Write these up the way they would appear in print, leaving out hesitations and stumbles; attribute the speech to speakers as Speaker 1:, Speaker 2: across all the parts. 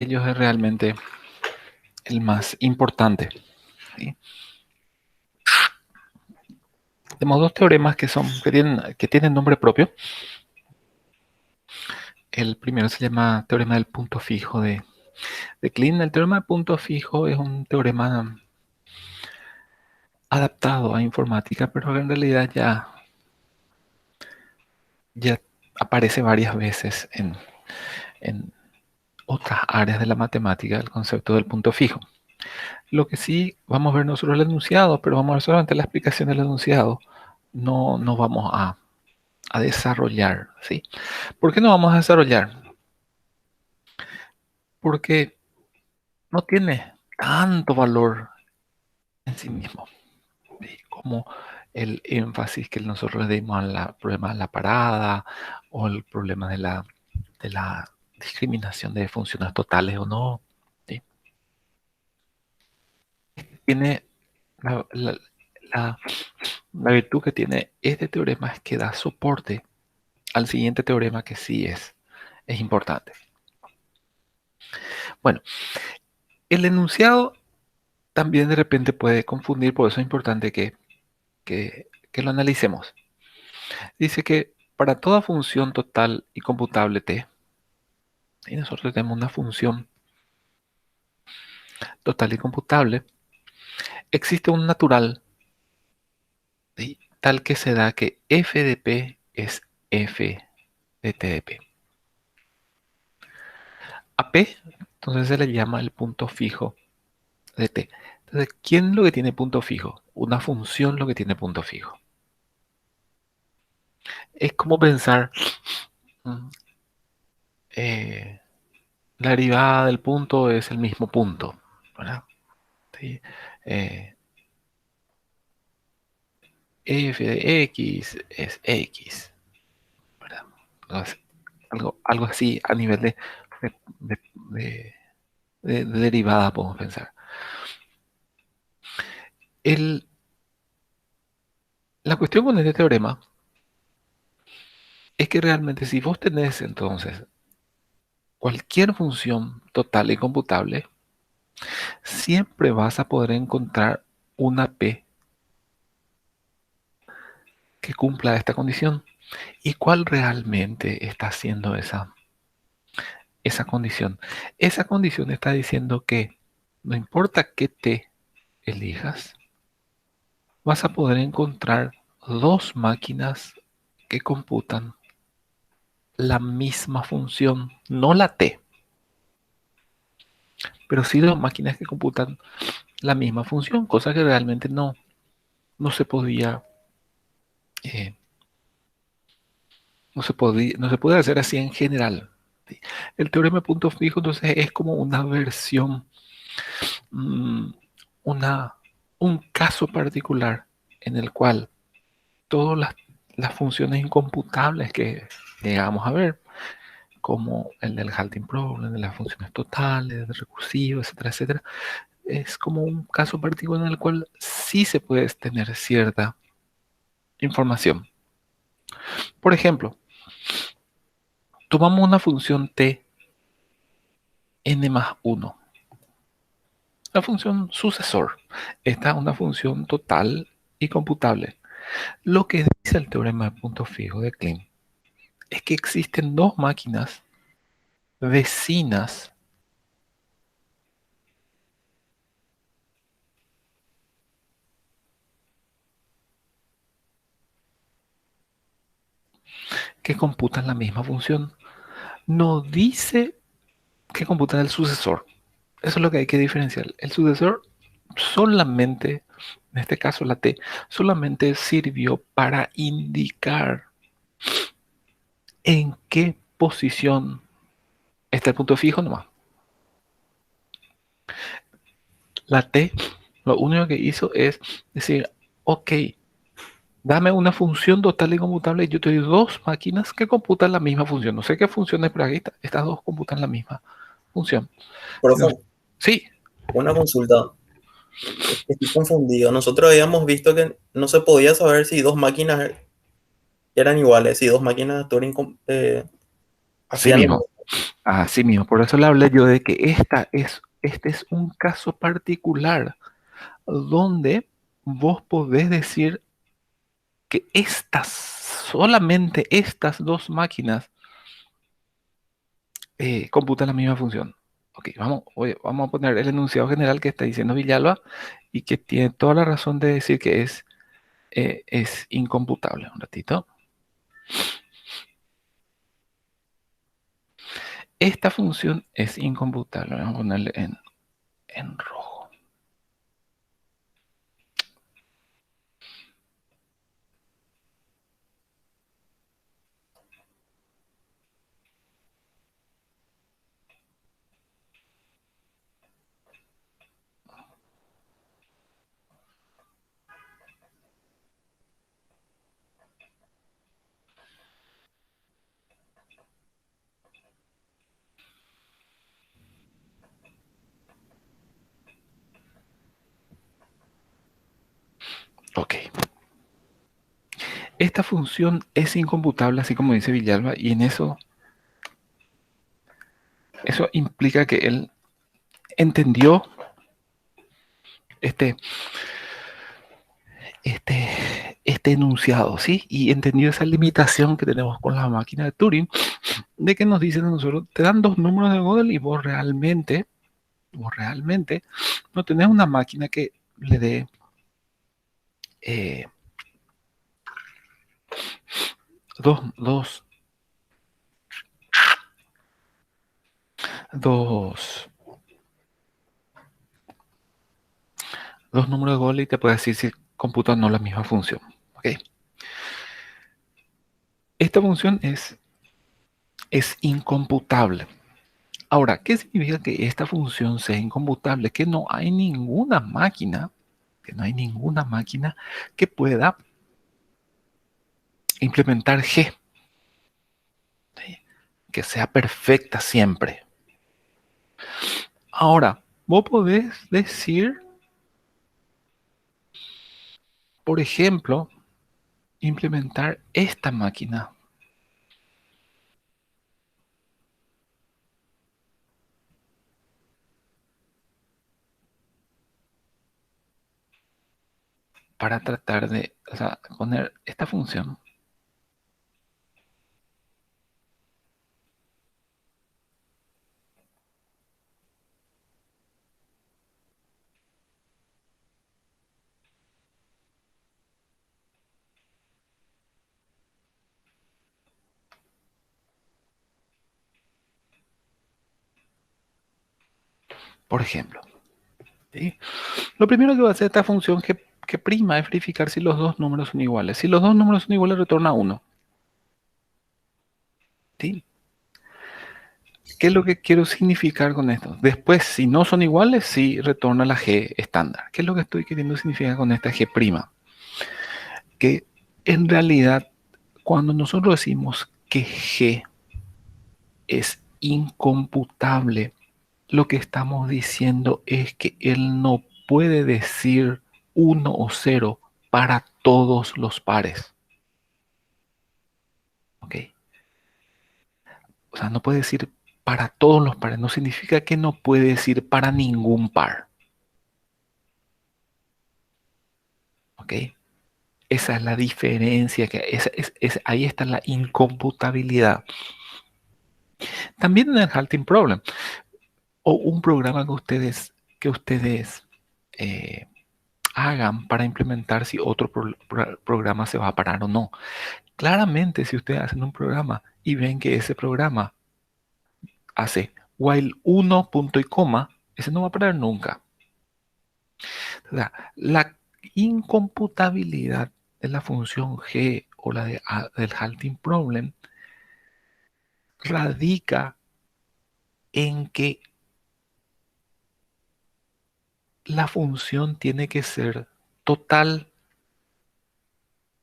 Speaker 1: ellos es realmente el más importante, ¿sí? Tenemos dos teoremas que tienen nombre propio. El primero se llama teorema del punto fijo de Klein. El teorema del punto fijo es un teorema adaptado a informática, pero en realidad ya aparece varias veces en otras áreas de la matemática, el concepto del punto fijo. Lo que sí vamos a ver nosotros el enunciado, pero vamos a ver solamente la explicación del enunciado. No vamos a desarrollar, ¿sí? ¿Por qué no vamos a desarrollar? Porque no tiene tanto valor en sí mismo, ¿sí? Como el énfasis que nosotros le dimos al problema de la parada o el problema de la discriminación de funciones totales o no, ¿sí? Tiene la, la- la- la virtud que tiene este teorema es que da soporte al siguiente teorema que sí es importante. Bueno, el enunciado también de repente puede confundir, por eso es importante que lo analicemos. Dice que para toda función total y computable t, y nosotros tenemos una función total y computable, existe un natural, ¿sí? Tal que se da que f de p es f de t de p. A p, entonces se le llama el punto fijo de t. Entonces, ¿quién es lo que tiene punto fijo? Una función lo que tiene punto fijo. Es como pensar, mm, eh, la derivada del punto es el mismo punto, ¿verdad? ¿Sí? Eh, f de x es x, ¿verdad? Entonces, algo así a nivel de- de- de- de derivada podemos pensar. El- la cuestión con este teorema es que realmente si vos tenés entonces cualquier función total y computable, siempre vas a poder encontrar una p que cumpla esta condición. ¿Y cuál realmente está haciendo esa condición? Esa condición está diciendo que no importa qué t elijas, vas a poder encontrar dos máquinas que computan la misma función, no la t, pero sí dos máquinas que computan la misma función, cosa que realmente no se podía, eh, no se puede hacer así en general, ¿sí? El teorema de punto fijo entonces es como una versión, mm, una, un caso particular en el cual todas las funciones incomputables que llegamos a ver, como el del halting problem, de las funciones totales, de recursivas, etcétera, etcétera, es como un caso particular en el cual sí se puede tener cierta información. Por ejemplo, tomamos una función t n más 1, la función sucesor. Esta es una función total y computable. Lo que dice el teorema de punto fijo de Klein es que existen dos máquinas vecinas que computan la misma función. No dice que computan el sucesor. Eso es lo que hay que diferenciar. El sucesor solamente, en este caso la t, solamente sirvió para indicar en qué posición está el punto fijo nomás. La t lo único que hizo es decir, ok, dame una función total y computable y yo te doy dos máquinas que computan la misma función. No sé qué funciones, pero aquí estas dos computan la misma función. Si no-
Speaker 2: Profe,
Speaker 1: sí,
Speaker 2: una consulta. Estoy confundido. Nosotros habíamos visto que no se podía saber si dos máquinas eran iguales, si dos máquinas de Turing
Speaker 1: así
Speaker 2: hacían lo
Speaker 1: mismo.
Speaker 2: mismo.
Speaker 1: Así mismo, por eso le hablé yo de que este es un caso particular donde vos podés decir que solamente estas dos máquinas computan la misma función. Ok, vamos a poner el enunciado general que está diciendo Villalba y que tiene toda la razón de decir que es incomputable. Un ratito. Esta función es incomputable. Vamos a ponerle en rojo. Ok. Esta función es incomputable, así como dice Villalba, y en eso implica que él entendió este, este enunciado, ¿sí? Y entendió esa limitación que tenemos con la máquina de Turing, de que nos dicen a nosotros, te dan dos números de Gödel y vos realmente no tenés una máquina que le dé eh, dos, dos, dos, dos números de Gödel y te puede decir si computan o no la misma función. ¿Ok? Esta función es incomputable. Ahora, ¿qué significa que esta función sea incomputable? Que no hay ninguna máquina, que pueda implementar G, ¿sí? Que sea perfecta siempre. Ahora, vos podés decir, por ejemplo, implementar esta máquina. Para tratar de, o sea, poner esta función. Por ejemplo, ¿sí? Lo primero que va a hacer esta función que prima es verificar si los dos números son iguales. Si los dos números son iguales, retorna 1. ¿Sí? ¿Qué es lo que quiero significar con esto? Después, si no son iguales, sí retorna la G estándar. ¿Qué es lo que estoy queriendo significar con esta G'? Que en realidad, cuando nosotros decimos que G es incomputable, lo que estamos diciendo es que él no puede decir 1 o 0 para todos los pares. ¿Ok? O sea, no puede decir para todos los pares. No significa que no puede decir para ningún par. ¿Ok? Esa es la diferencia, ahí está la incomputabilidad. También en el halting problem, o un programa que ustedes eh, hagan para implementar si otro programa se va a parar o no. Claramente, si ustedes hacen un programa y ven que ese programa hace while 1 punto y coma, ese no va a parar nunca. O sea, la incomputabilidad de la función G o del halting problem radica en que la función tiene que ser total.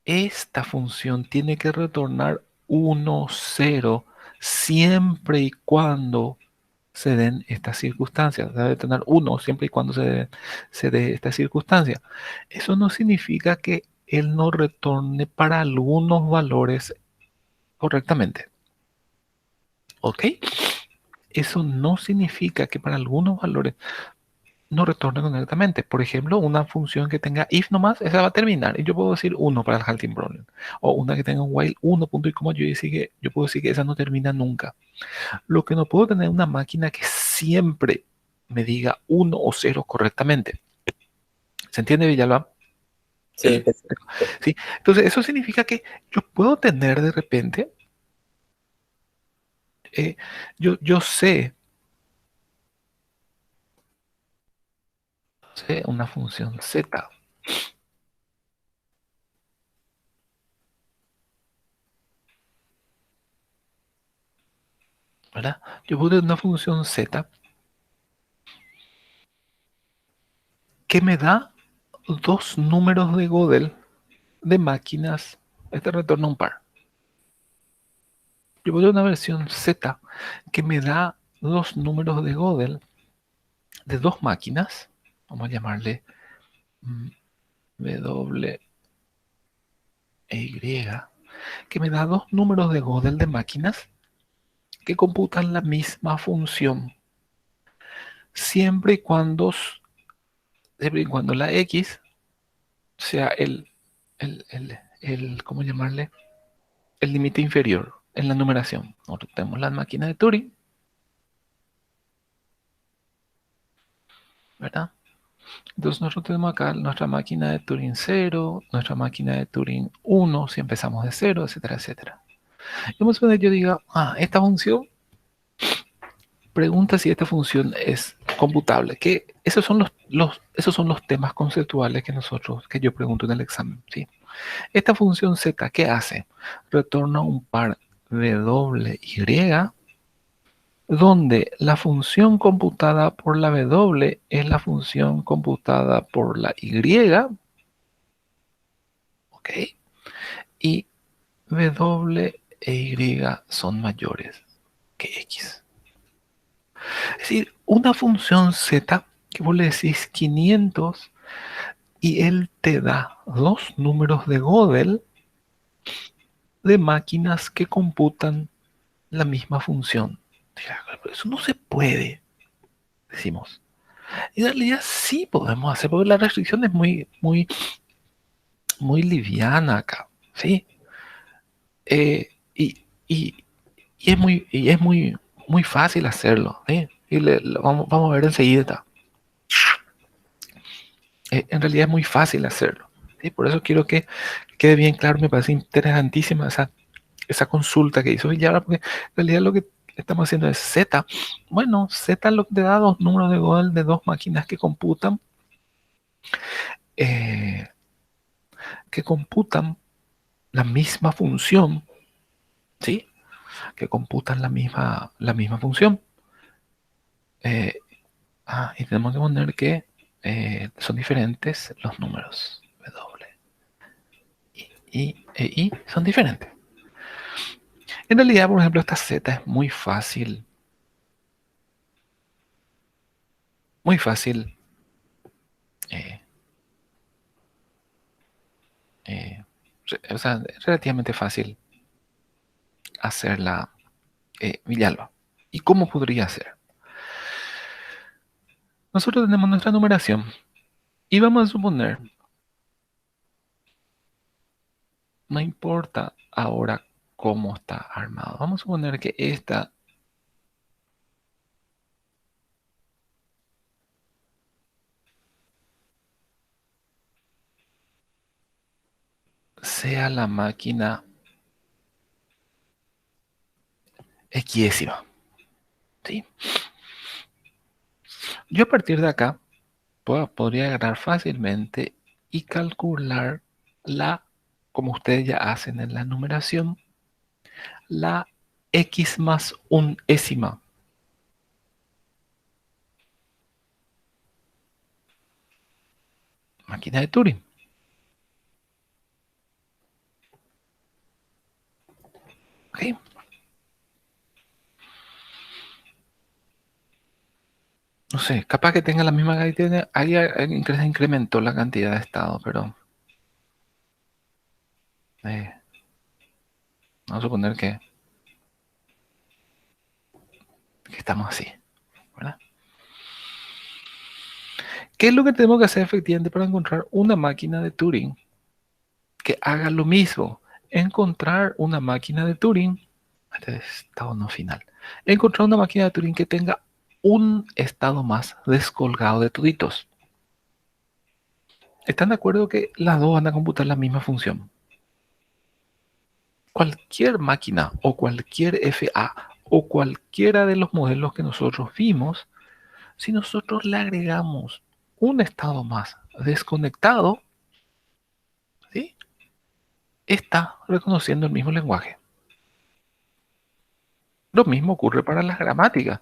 Speaker 1: Esta función tiene que retornar 1, 0, siempre y cuando se den estas circunstancias. Debe tener 1 siempre y cuando se dé esta circunstancia. Eso no significa que él no retorne para algunos valores correctamente. ¿Ok? eso no significa que para algunos valores no retorne correctamente. Por ejemplo, una función que tenga if nomás, esa va a terminar. Y yo puedo decir uno para el halting problem. O una que tenga un while uno punto y coma, yo puedo decir que esa no termina nunca. Lo que no puedo tener es una máquina que siempre me diga uno o cero correctamente. ¿Se entiende, Villalba?
Speaker 2: Sí,
Speaker 1: ¿Sí? Entonces, eso significa que yo puedo tener de repente, eh, yo sé una función z, ¿verdad? Yo puedo tener una función z que me da dos números de Gödel de máquinas. Este retorna un par. Yo puedo tener una versión z que me da dos números de Gödel de dos máquinas. Vamos a llamarle W e Y, que me da dos números de Gödel de máquinas que computan la misma función, siempre y cuando la X sea ¿cómo llamarle? El límite inferior en la numeración. Nosotros tenemos la máquina de Turing, ¿verdad? Entonces nosotros tenemos acá nuestra máquina de Turing 0, nuestra máquina de Turing 1, si empezamos de 0, etcétera, etcétera. Y vamos a poner, yo diga, esta función pregunta si esta función es computable. Que esos son los temas conceptuales que yo pregunto en el examen. ¿Sí? Esta función z, ¿qué hace? Retorna un par de doble y, donde la función computada por la w es la función computada por la y, ¿ok? Y w e y son mayores que x. Es decir, una función z que vos le decís 500 y él te da dos números de Gödel de máquinas que computan la misma función. Eso no se puede, decimos. Y en realidad sí podemos hacer, porque la restricción es muy, muy, muy liviana acá, ¿sí? Y es muy fácil hacerlo, ¿sí? Y vamos a ver enseguida. En realidad es muy fácil hacerlo, ¿sí? Por eso quiero que quede bien claro, me parece interesantísima esa consulta que hizo Villar, porque en realidad lo que estamos haciendo es Z. Bueno, Z lo que te da dos números de Gödel de dos máquinas eh, que computan la misma función, ¿sí? Que computan la misma función. Eh, y tenemos que poner que son diferentes los números. W y son diferentes. En realidad, por ejemplo, esta Z es muy fácil, eh, eh, o sea, es relativamente fácil hacerla, Villalba. ¿Y cómo podría ser? Nosotros tenemos nuestra numeración y vamos a suponer, no importa ahora cómo está armado, vamos a suponer que esta sea la máquina equiésima, ¿sí? Yo a partir de acá podría agarrar fácilmente y calcular como ustedes ya hacen en la numeración, la x más unésima. Máquina de Turing. ¿Ok? No sé, capaz que tenga la misma cantidad. Ahí incrementó la cantidad de estados, pero vamos a suponer Estamos así, ¿verdad? ¿Qué es lo que tenemos que hacer efectivamente para encontrar una máquina de Turing que haga lo mismo? Encontrar una máquina de Turing, este es estado no final, encontrar una máquina de Turing que tenga un estado más descolgado de toditos. ¿Están de acuerdo que las dos van a computar la misma función? Cualquier máquina o cualquier FA o cualquiera de los modelos que nosotros vimos, si nosotros le agregamos un estado más desconectado, ¿sí? Está reconociendo el mismo lenguaje. Lo mismo ocurre para las gramáticas.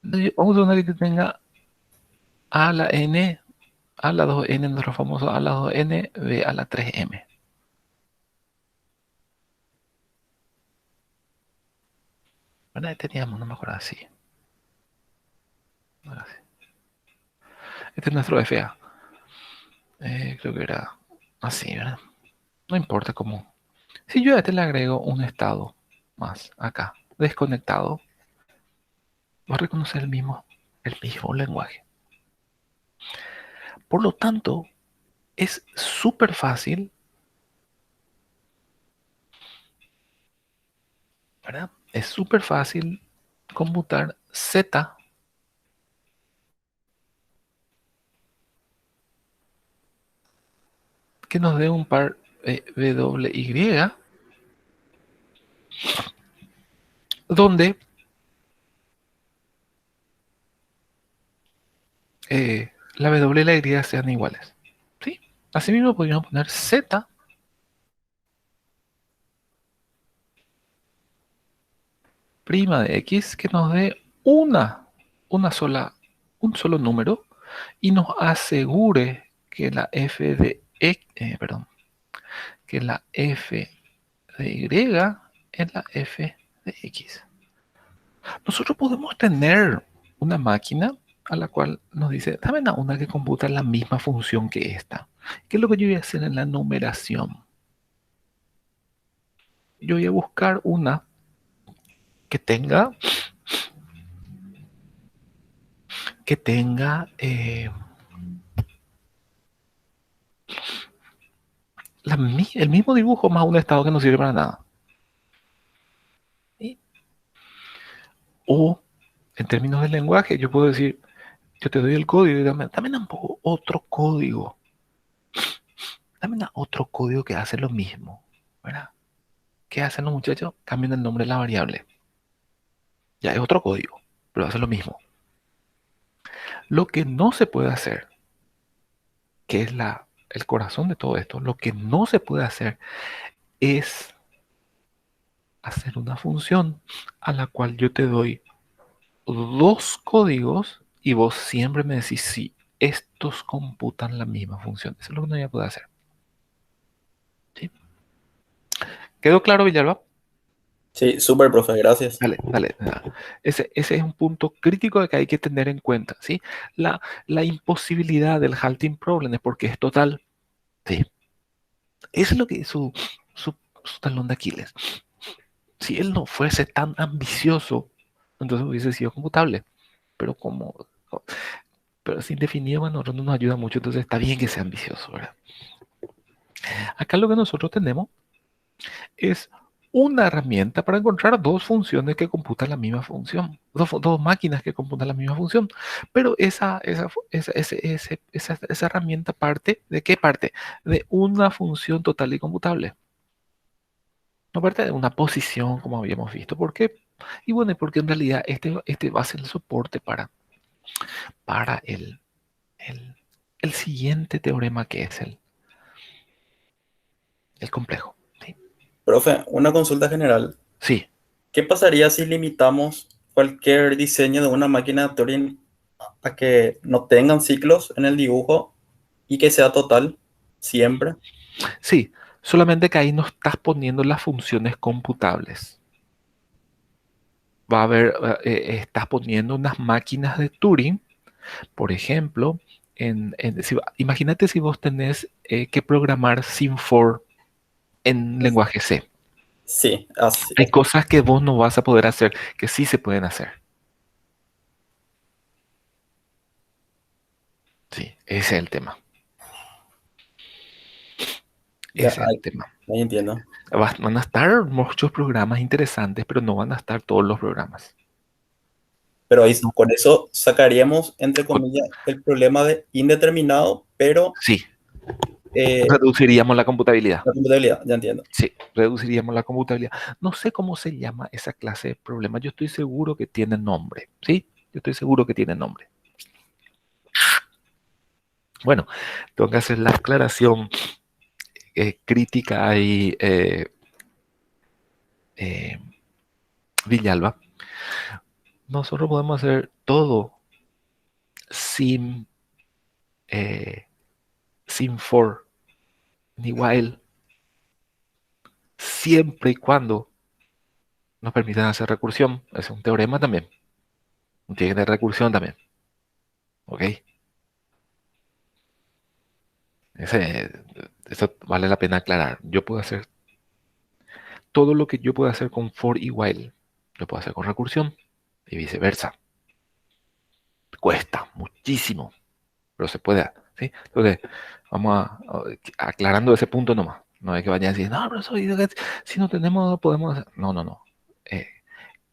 Speaker 1: Vamos a poner que tenga A a la N, A a la 2N, nuestro famoso A a la 2N, B a la 3M. ¿Verdad? Teníamos, no me acuerdo así. Ahora sí. Este es nuestro FA. Creo que era así, ¿verdad? No importa cómo. Si yo a este le agrego un estado más acá, desconectado, va a reconocer el mismo lenguaje. Por lo tanto, es súper fácil, ¿verdad? Es súper fácil computar Z que nos dé un par WY, donde la W y la Y sean iguales. ¿Sí? Asimismo podríamos poner Z prima de X que nos dé un solo número y nos asegure que la F de X, perdón, que la F de Y es la F de X. Nosotros podemos tener una máquina a la cual nos dice, dame una que computa la misma función que esta. ¿Qué es lo que yo voy a hacer en la numeración? Yo voy a buscar una que tenga, que tenga el mismo dibujo más un estado que no sirve para nada. ¿Sí? O en términos de lenguaje, yo puedo decir, yo te doy el código y dame un poco otro código. Dame otro código que hace lo mismo, ¿verdad? ¿Qué hacen los muchachos? Cambian el nombre de la variable. Ya es otro código, pero hace lo mismo. Lo que no se puede hacer, que es el corazón de todo esto, lo que no se puede hacer es hacer una función a la cual yo te doy dos códigos y vos siempre me decís si estos computan la misma función. Eso es lo que no voy a poder hacer. ¿Sí? ¿Quedó claro, Villalba?
Speaker 2: Sí, súper, profe, gracias.
Speaker 1: Dale, dale. Ese es un punto crítico que hay que tener en cuenta, ¿sí? La imposibilidad del halting problem es porque es total. Sí. Eso es lo que es su talón de Aquiles. Si él no fuese tan ambicioso, entonces hubiese sido computable. Pero pero sin definido, bueno, no nos ayuda mucho, entonces está bien que sea ambicioso, ¿verdad? Acá lo que nosotros tenemos es una herramienta para encontrar dos funciones que computan la misma función, dos máquinas que computan la misma función. Pero esa herramienta parte, ¿de qué parte? De una función total y computable. No parte de una posición, como habíamos visto. ¿Por qué? Y bueno, porque en realidad este va a ser el soporte para el, el siguiente teorema que es el complejo. ¿Sí?
Speaker 2: Profe, una consulta general.
Speaker 1: Sí.
Speaker 2: ¿Qué pasaría si limitamos cualquier diseño de una máquina de Turing a que no tengan ciclos en el dibujo y que sea total siempre?
Speaker 1: Sí, solamente que ahí no estás poniendo las funciones computables. Va a haber, estás poniendo unas máquinas de Turing, por ejemplo, imagínate si vos tenés que programar sin for en lenguaje C.
Speaker 2: Sí, así,
Speaker 1: Hay cosas que vos no vas a poder hacer, que sí se pueden hacer. Sí, ese es el tema.
Speaker 2: ya,
Speaker 1: Ese es el tema.
Speaker 2: ahí entiendo.
Speaker 1: Van a estar muchos programas interesantes, pero no van a estar todos los programas.
Speaker 2: Pero ahí,
Speaker 1: No.
Speaker 2: con eso sacaríamos, entre comillas, el problema de indeterminado, pero
Speaker 1: Sí,
Speaker 2: eh,
Speaker 1: reduciríamos la computabilidad.
Speaker 2: la computabilidad, ya entiendo.
Speaker 1: Sí, reduciríamos la computabilidad. No sé cómo se llama esa clase de problema. Yo estoy seguro que tiene nombre. ¿Sí? Yo estoy seguro que tiene nombre. Bueno, tengo que hacer la aclaración crítica y eh, Villalba. Nosotros podemos hacer todo sin, eh, sin for ni while, siempre y cuando nos permitan hacer recursión. Es un teorema también. Tiene que tener recursión también. ¿Ok? Ese, eso vale la pena aclarar. Yo puedo hacer todo lo que yo puedo hacer con for y while. Lo puedo hacer con recursión y viceversa. Cuesta muchísimo, pero se puede. ¿Sí? Entonces, vamos aclarando ese punto nomás. No hay que vayan a decir, no, pero si no tenemos, podemos hacer. No, no, no. Eh,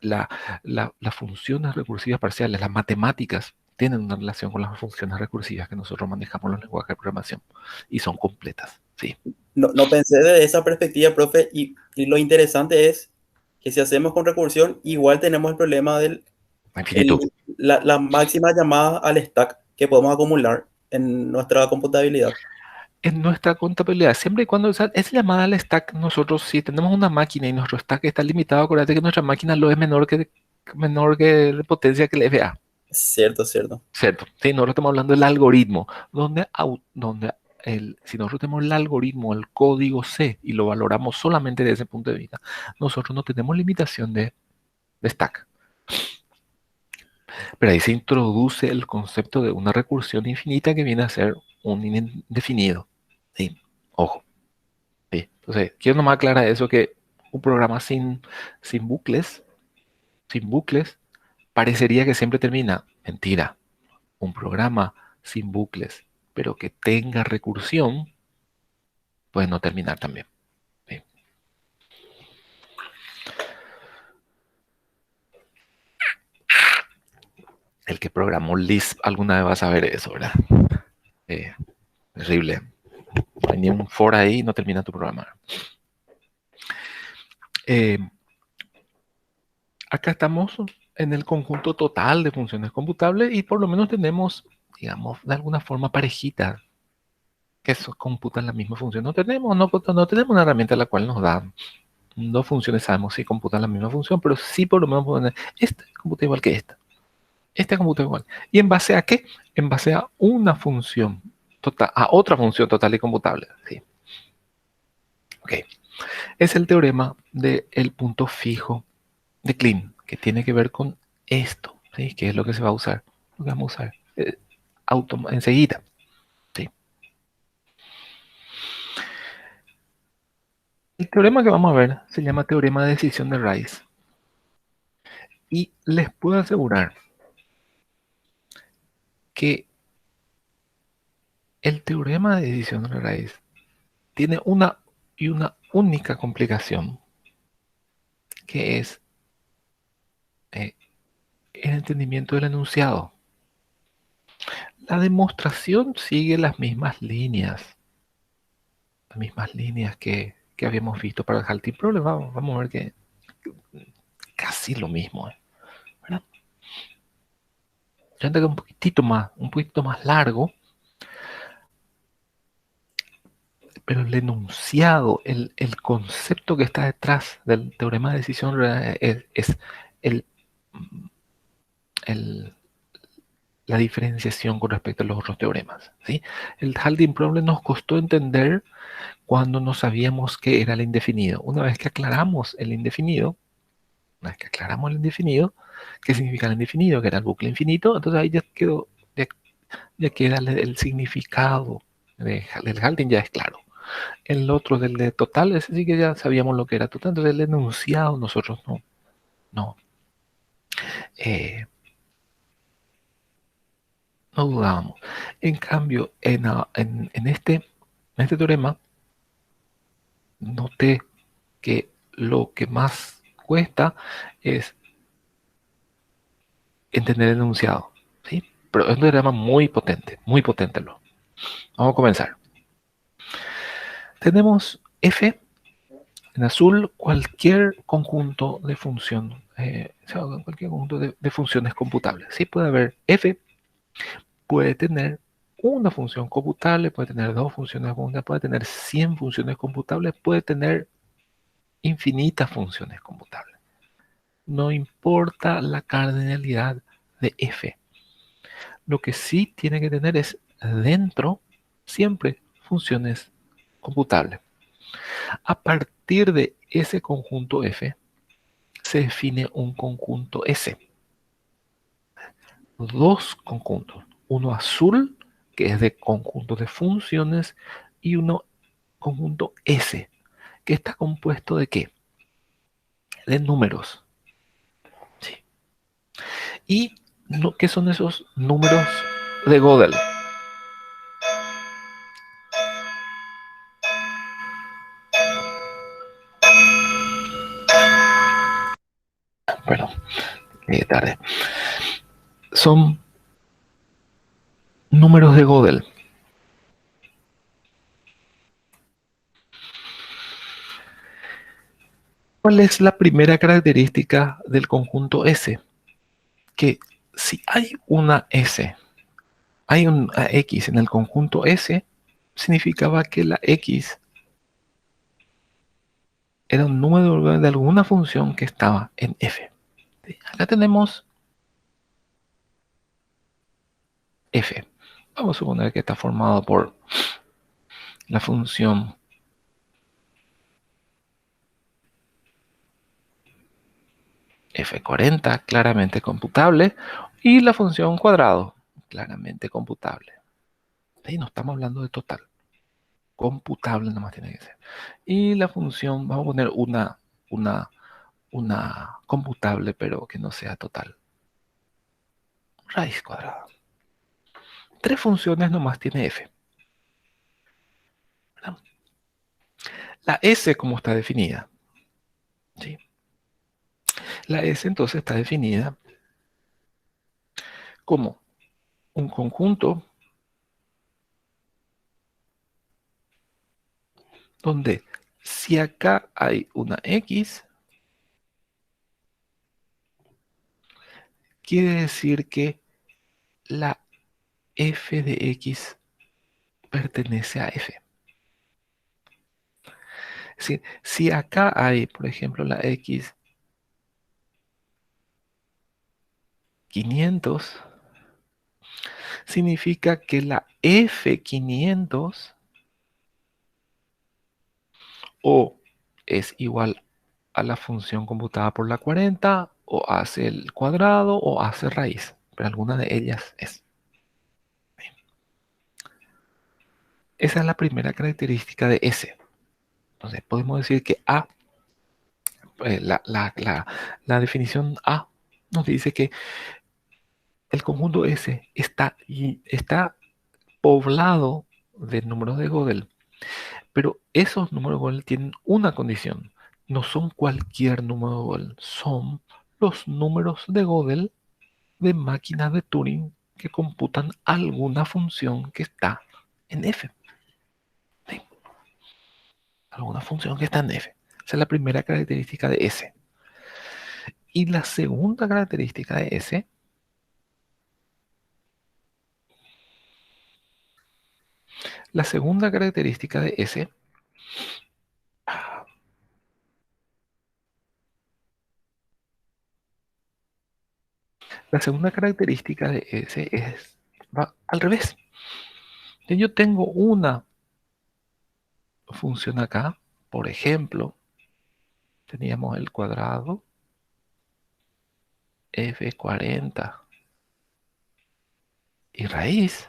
Speaker 1: la, las funciones recursivas parciales, las matemáticas, tienen una relación con las funciones recursivas que nosotros manejamos en los lenguajes de programación y son completas. Sí,
Speaker 2: No, no pensé de esa perspectiva, profe, y lo interesante es que si hacemos con recursión, igual tenemos el problema del
Speaker 1: infinito.
Speaker 2: la máxima llamada al stack que podemos acumular en nuestra computabilidad.
Speaker 1: En nuestra contabilidad, siempre y cuando es llamada al stack, nosotros si tenemos una máquina y nuestro stack está limitado, acuérdate que nuestra máquina lo es menor que la potencia que el FA.
Speaker 2: Cierto, cierto.
Speaker 1: ¿Cierto? Sí, nosotros estamos hablando del algoritmo, donde si nosotros tenemos el algoritmo, el código C, y lo valoramos solamente desde ese punto de vista, nosotros no tenemos limitación de stack. Pero ahí se introduce el concepto de una recursión infinita que viene a ser un indefinido. Sí, ojo. Sí. Entonces, quiero nomás aclarar eso, que un programa sin bucles, sin bucles, parecería que siempre termina. Mentira. Un programa sin bucles, pero que tenga recursión, puede no terminar también. ¿Sí? El que programó Lisp alguna vez va a saber eso, ¿verdad? Eh, Terrible. No hay ni un for ahí y no termina tu programa. Eh, Acá estamos en el conjunto total de funciones computables y por lo menos tenemos, digamos, de alguna forma parejita que eso computan la misma función. No tenemos una herramienta la cual nos da dos funciones, sabemos si computan la misma función, pero sí por lo menos podemos decir, esta computa igual que esta computa igual. ¿Y en base a qué? En base a una función total, a otra función total y computable. Sí. Ok. Es el teorema del punto fijo de Klein, que tiene que ver con esto, ¿sí? Que es lo que se va a usar, lo que vamos a usar enseguida. ¿Sí? El teorema que vamos a ver se llama teorema de decisión de Rice. Y les puedo asegurar que el teorema de decisión de Rice tiene una única complicación, que es el entendimiento del enunciado. La demostración sigue las mismas líneas que habíamos visto para el halting problem. Vamos a ver que casi lo mismo, ¿verdad? Ya que un poquitito más largo, pero el enunciado, el concepto que está detrás del teorema de decisión es el, el, la diferenciación con respecto a los otros teoremas. ¿Sí? El halting problem nos costó entender cuando no sabíamos qué era el indefinido. Una vez que aclaramos el indefinido, qué significa el indefinido, que era el bucle infinito, entonces ahí ya queda el significado del halting, ya es claro. El otro del de total, ese sí que ya sabíamos lo que era total. Entonces el enunciado nosotros no, eh, no dudábamos. En cambio, en este teorema, noté que lo que más cuesta es entender el enunciado, ¿sí? Pero es un teorema muy potente. Vamos a comenzar. Tenemos F en azul, cualquier conjunto de función, o sea, cualquier conjunto de funciones computables. Sí, puede haber F, puede tener una función computable, puede tener dos funciones computables, puede tener 100 funciones computables, puede tener infinitas funciones computables. No importa la cardinalidad de F. Lo que sí tiene que tener es dentro siempre funciones computables. A partir de ese conjunto F se define un conjunto S. Dos conjuntos. Uno azul, que es de conjunto de funciones, y uno conjunto S, que está compuesto de ¿qué? De números. ¿Sí? ¿Y qué son esos números de Gödel? Perdón, tarde. Son números de Gödel. ¿Cuál es la primera característica del conjunto S? Que si hay una S, hay una X en el conjunto S, significaba que la X era un número de alguna función que estaba en F. Acá tenemos F. Vamos a suponer que está formado por la función F40, claramente computable, y la función cuadrado, claramente computable. Ahí no estamos hablando de total. Computable nomás tiene que ser. Y la función, vamos a poner una computable, pero que no sea total. Raíz cuadrada. Tres funciones nomás tiene F. ¿Verdad? La S, como está definida. ¿Sí? La S entonces está definida como un conjunto donde si acá hay una X, quiere decir que la f de X pertenece a F. Es decir, si acá hay, por ejemplo, la X 500, significa que la F 500 o es igual a la función computada por la 40, o hace el cuadrado, o hace raíz. Pero alguna de ellas es. Esa es la primera característica de S. Entonces podemos decir que A, la definición A nos dice que el conjunto S está poblado de números de Gödel, pero esos números de Gödel tienen una condición. No son cualquier número de Gödel, son los números de Gödel de máquinas de Turing que computan alguna función que está en F. ¿Sí? Alguna función que está en F. Esa es la primera característica de S. Y la segunda característica de S, la segunda característica de S, la segunda característica de S va al revés. Yo tengo una función acá, por ejemplo, teníamos el cuadrado F40 y raíz.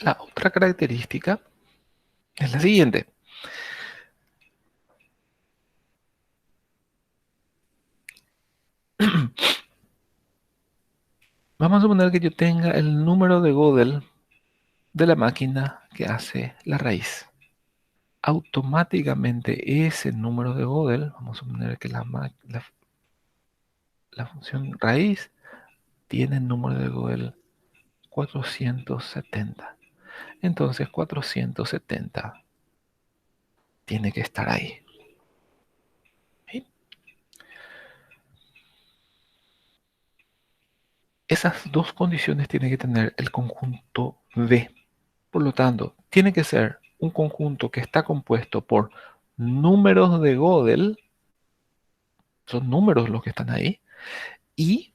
Speaker 1: La otra característica es la siguiente. Vamos a suponer que yo tenga el número de Gödel de la máquina que hace la raíz. Automáticamente ese número de Gödel, vamos a suponer que la función raíz tiene el número de Gödel 470. Entonces 470 tiene que estar ahí. ¿Sí? Esas dos condiciones tiene que tener el conjunto V. Por lo tanto, tiene que ser un conjunto que está compuesto por números de Gödel, son números los que están ahí, y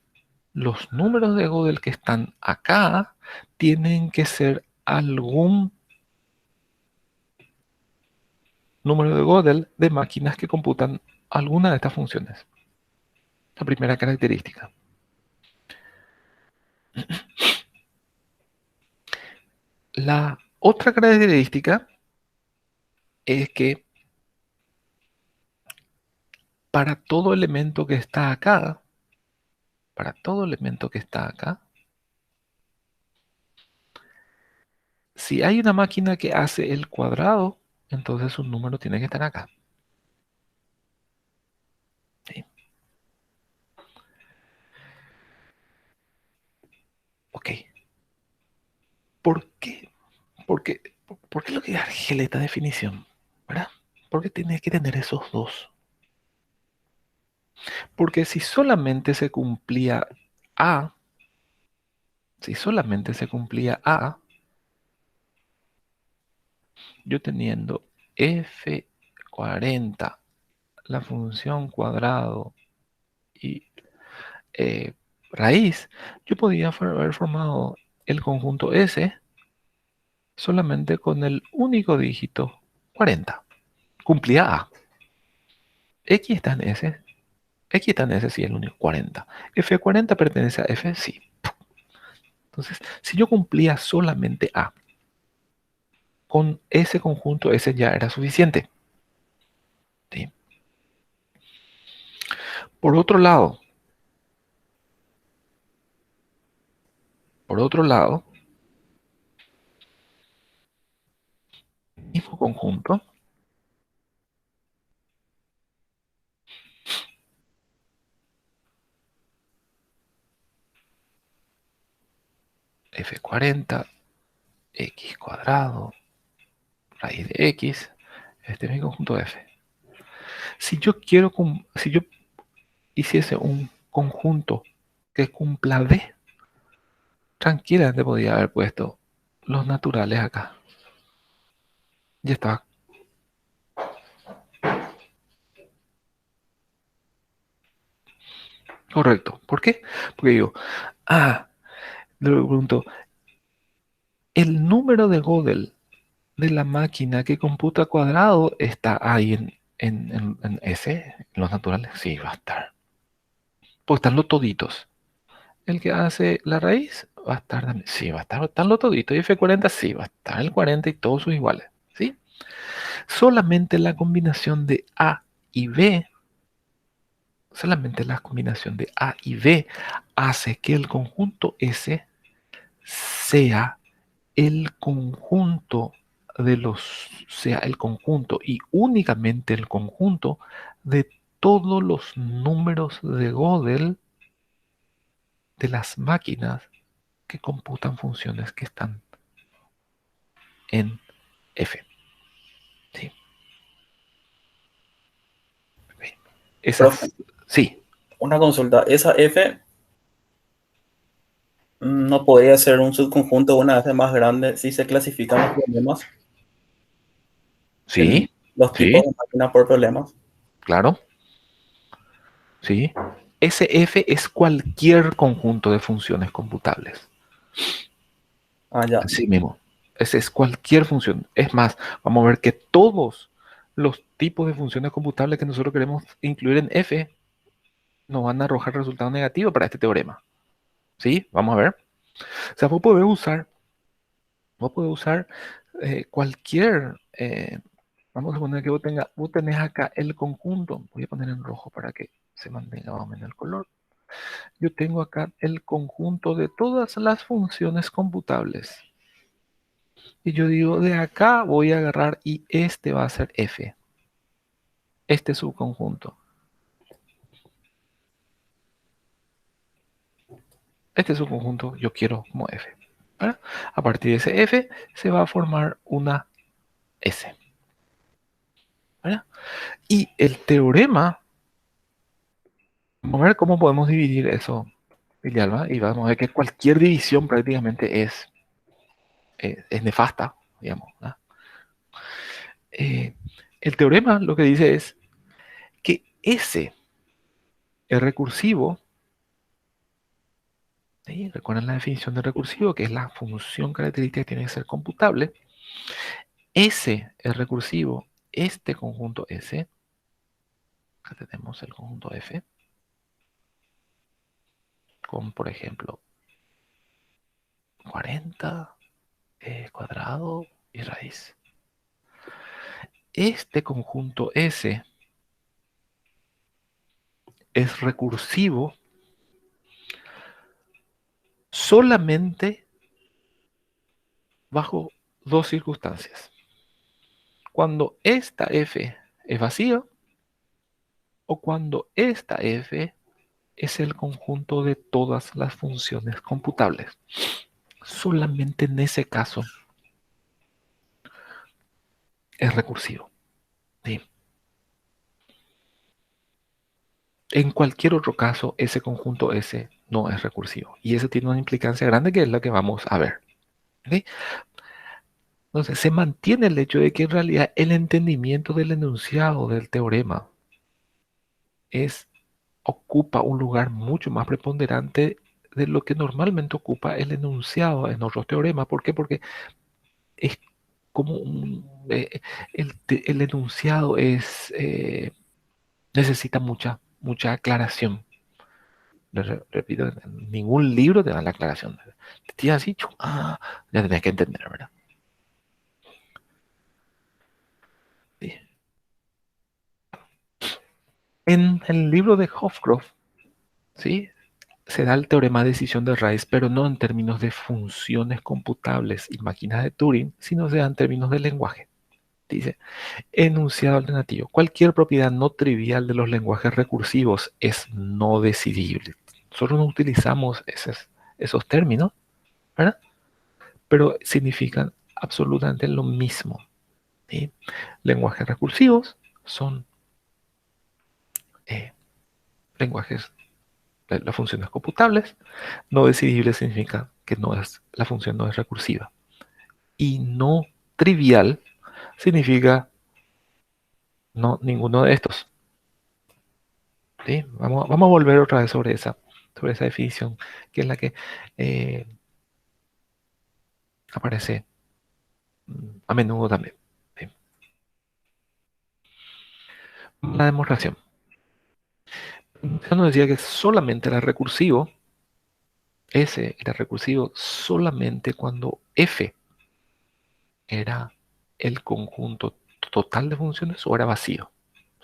Speaker 1: los números de Gödel que están acá tienen que ser algún número de Gödel de máquinas que computan alguna de estas funciones. La primera característica. La otra característica es que para todo elemento que está acá, si hay una máquina que hace el cuadrado, entonces un número tiene que estar acá. ¿Sí? Ok. ¿Por qué? ¿Por qué lo que arreglé esta definición? ¿Verdad? ¿Por qué tiene que tener esos dos? Porque si solamente se cumplía A, yo teniendo F40, la función cuadrado y raíz, yo podía haber formado el conjunto S solamente con el único dígito 40. Cumplía A. X está en S. X está en S, sí, el único 40. F40 pertenece a F, sí. Entonces, si yo cumplía solamente A, con ese conjunto S ya era suficiente. ¿Sí? Por otro lado, mismo conjunto, F40, X cuadrado, raíz de X, este es mi conjunto F. Si yo hiciese un conjunto que cumpla D, tranquilamente podía haber puesto los naturales acá. Ya estaba. Correcto. ¿Por qué? Porque digo, le pregunto, el número de Gödel de la máquina que computa cuadrado está ahí en S, en los naturales. Sí, va a estar. Porque están los toditos. El que hace la raíz va a estar también. Sí, va a estar. Están los toditos. Y F40 sí, va a estar el 40 y todos sus iguales. ¿Sí? Solamente la combinación de A y B, hace que el conjunto S sea el conjunto sea el conjunto y únicamente el conjunto de todos los números de Gödel de las máquinas que computan funciones que están en F. ¿Sí?
Speaker 2: Profe,
Speaker 1: Esas, sí,
Speaker 2: una consulta. Esa F no podría ser un subconjunto una vez más grande si se clasifican los problemas,
Speaker 1: sí,
Speaker 2: los tipos
Speaker 1: sí,
Speaker 2: de máquinas por problemas.
Speaker 1: claro, sí. SF es cualquier conjunto de funciones computables.
Speaker 2: Ah, ya.
Speaker 1: Así mismo. Ese es cualquier función. Es más, vamos a ver que todos los tipos de funciones computables que nosotros queremos incluir en F nos van a arrojar resultado negativo para este teorema. ¿Sí? Vamos a ver. O sea, vos podés usar Vos podés usar cualquier, vamos a suponer que vos tenés acá el conjunto, voy a poner en rojo para que se mantenga más o menos el color. Yo tengo acá el conjunto de todas las funciones computables. Y yo digo, de acá voy a agarrar y este va a ser f. Este subconjunto. Este subconjunto yo quiero como f. ¿Verdad? A partir de ese f se va a formar una s. ¿Verdad? Y el teorema, vamos a ver cómo podemos dividir eso, Villalba, y vamos a ver que cualquier división prácticamente es nefasta, digamos. ¿Verdad? Eh, el teorema lo que dice es que S es recursivo. ¿Sí? Recuerden la definición de recursivo, que es la función característica que tiene que ser computable. S es recursivo, este conjunto S, acá tenemos el conjunto F, con por ejemplo 40 cuadrado y raíz. Este conjunto S es recursivo solamente bajo dos circunstancias. Cuando esta F es vacía o cuando esta F es el conjunto de todas las funciones computables. Solamente en ese caso es recursivo. ¿Sí? En cualquier otro caso, ese conjunto S no es recursivo. Y eso tiene una implicancia grande que es la que vamos a ver. ¿Sí? Entonces, se mantiene el hecho de que en realidad el entendimiento del enunciado del teorema ocupa un lugar mucho más preponderante de lo que normalmente ocupa el enunciado en otros teoremas. ¿Por qué? Porque es como el enunciado necesita mucha aclaración. Repito, en ningún libro te dan la aclaración. Te tiras así, ya tenés que entender, ¿verdad? Sí. En el libro de Hofcroft, ¿sí? Se da el teorema de decisión de Rice, pero no en términos de funciones computables y máquinas de Turing, sino se da en términos de lenguaje. Dice, enunciado alternativo. Cualquier propiedad no trivial de los lenguajes recursivos es no decidible. Nosotros no utilizamos esos términos, ¿verdad? Pero significan absolutamente lo mismo. ¿Sí? Lenguajes recursivos son eh, lenguajes de las funciones computables. No decidible significa que la función no es recursiva. Y no trivial significa no ninguno de estos. ¿Sí? Vamos a volver otra vez sobre esa definición, que es la que eh, aparece a menudo también. ¿Sí? La demostración. Yo no decía que solamente era recursivo, S era recursivo solamente cuando F era el conjunto total de funciones o era vacío.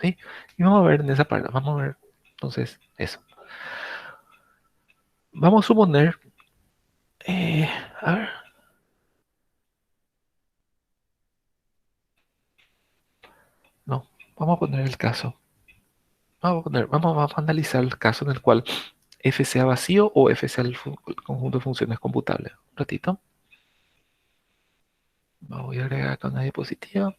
Speaker 1: ¿Sí? Y vamos a ver en esa parte, vamos a ver entonces eso. Vamos a suponer, a ver, no, vamos a poner el caso. Vamos a analizar el caso en el cual F sea vacío o F sea el conjunto de funciones computables. Un ratito. Voy a agregar acá una diapositiva.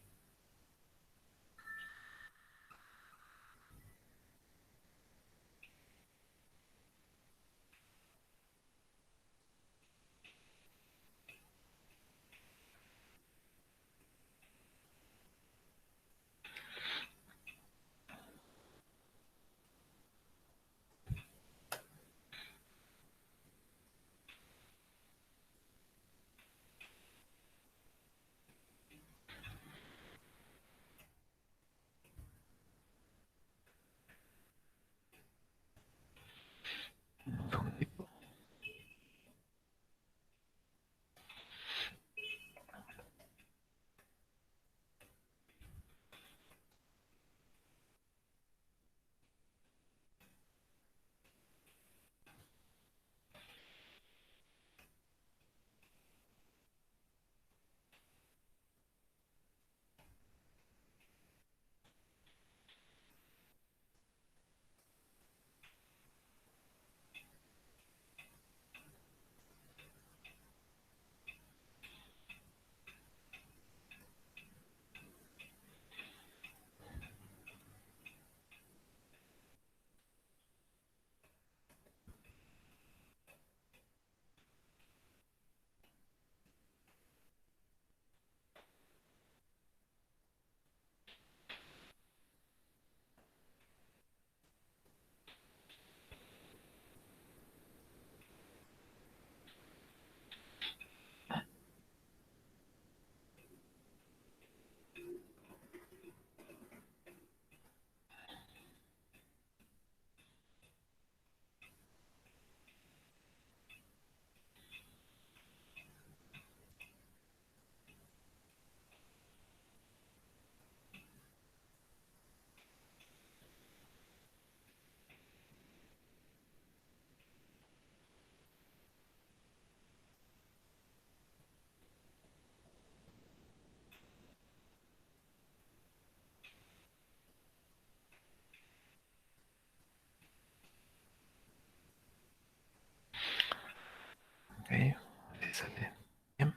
Speaker 1: Así sale. Bien.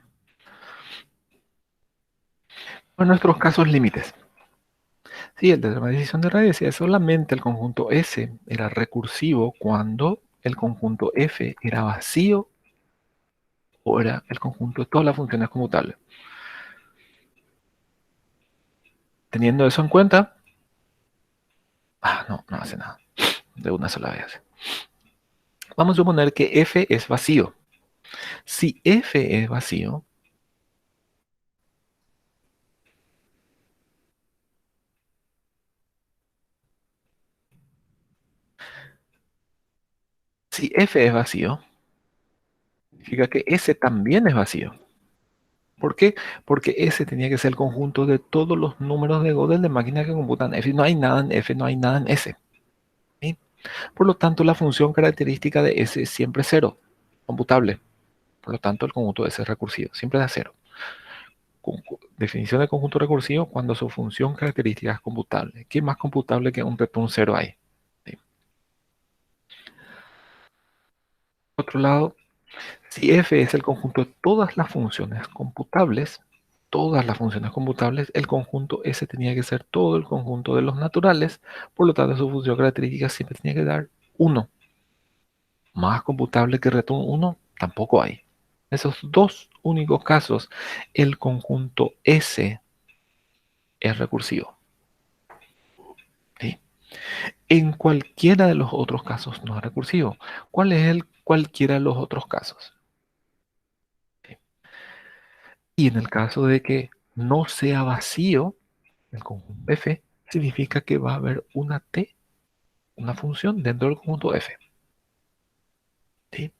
Speaker 1: En nuestros casos límites. Sí, el teorema de decisión de Rey decía solamente el conjunto S era recursivo cuando el conjunto F era vacío o era el conjunto de todas las funciones conmutables. Teniendo eso en cuenta, no hace nada. De una sola vez. Vamos a suponer que F es vacío. Si F es vacío, si F es vacío, significa que S también es vacío. ¿Por qué? Porque S tenía que ser el conjunto de todos los números de Gödel de máquinas que computan F. No hay nada en F, no hay nada en S. ¿Sí? Por lo tanto, la función característica de S es siempre cero, computable. Por lo tanto, el conjunto S es recursivo, siempre da cero. Definición de conjunto recursivo cuando su función característica es computable. ¿Qué más computable que un return cero hay? ¿Sí? Por otro lado, si F es el conjunto de todas las funciones computables, el conjunto S tenía que ser todo el conjunto de los naturales, por lo tanto su función característica siempre tenía que dar 1. Más computable que return 1 tampoco hay. Esos dos únicos casos, el conjunto S es recursivo. ¿Sí? En cualquiera de los otros casos no es recursivo. ¿Cuál es el cualquiera de los otros casos? ¿Sí? Y en el caso de que no sea vacío, el conjunto F significa que va a haber una T, una función dentro del conjunto F. ¿Sí?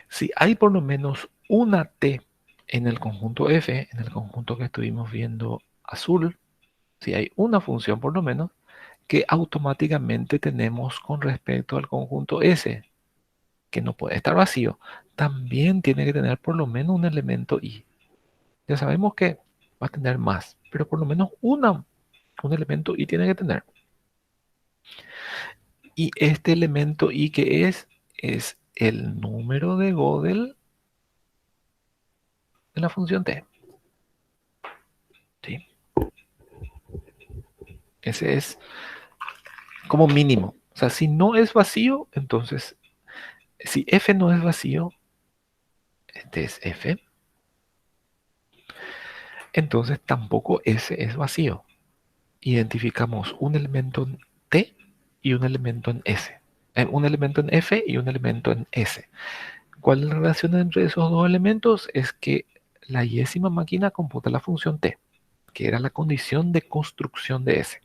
Speaker 1: Si hay por lo menos una T en el conjunto F, en el conjunto que estuvimos viendo azul, si hay una función por lo menos, que automáticamente tenemos con respecto al conjunto S, que no puede estar vacío, también tiene que tener por lo menos un elemento I. Ya sabemos que va a tener más, pero por lo menos un elemento I tiene que tener. Y este elemento I que es el número de Gödel de la función T. ¿Sí? Ese es como mínimo. O sea, si no es vacío, entonces, si F no es vacío, este es F, entonces tampoco S es vacío. Identificamos un elemento en T y un elemento en S. Un elemento en F y un elemento en S. ¿Cuál es la relación entre esos dos elementos? Es que la yésima máquina computa la función T, que era la condición de construcción de S.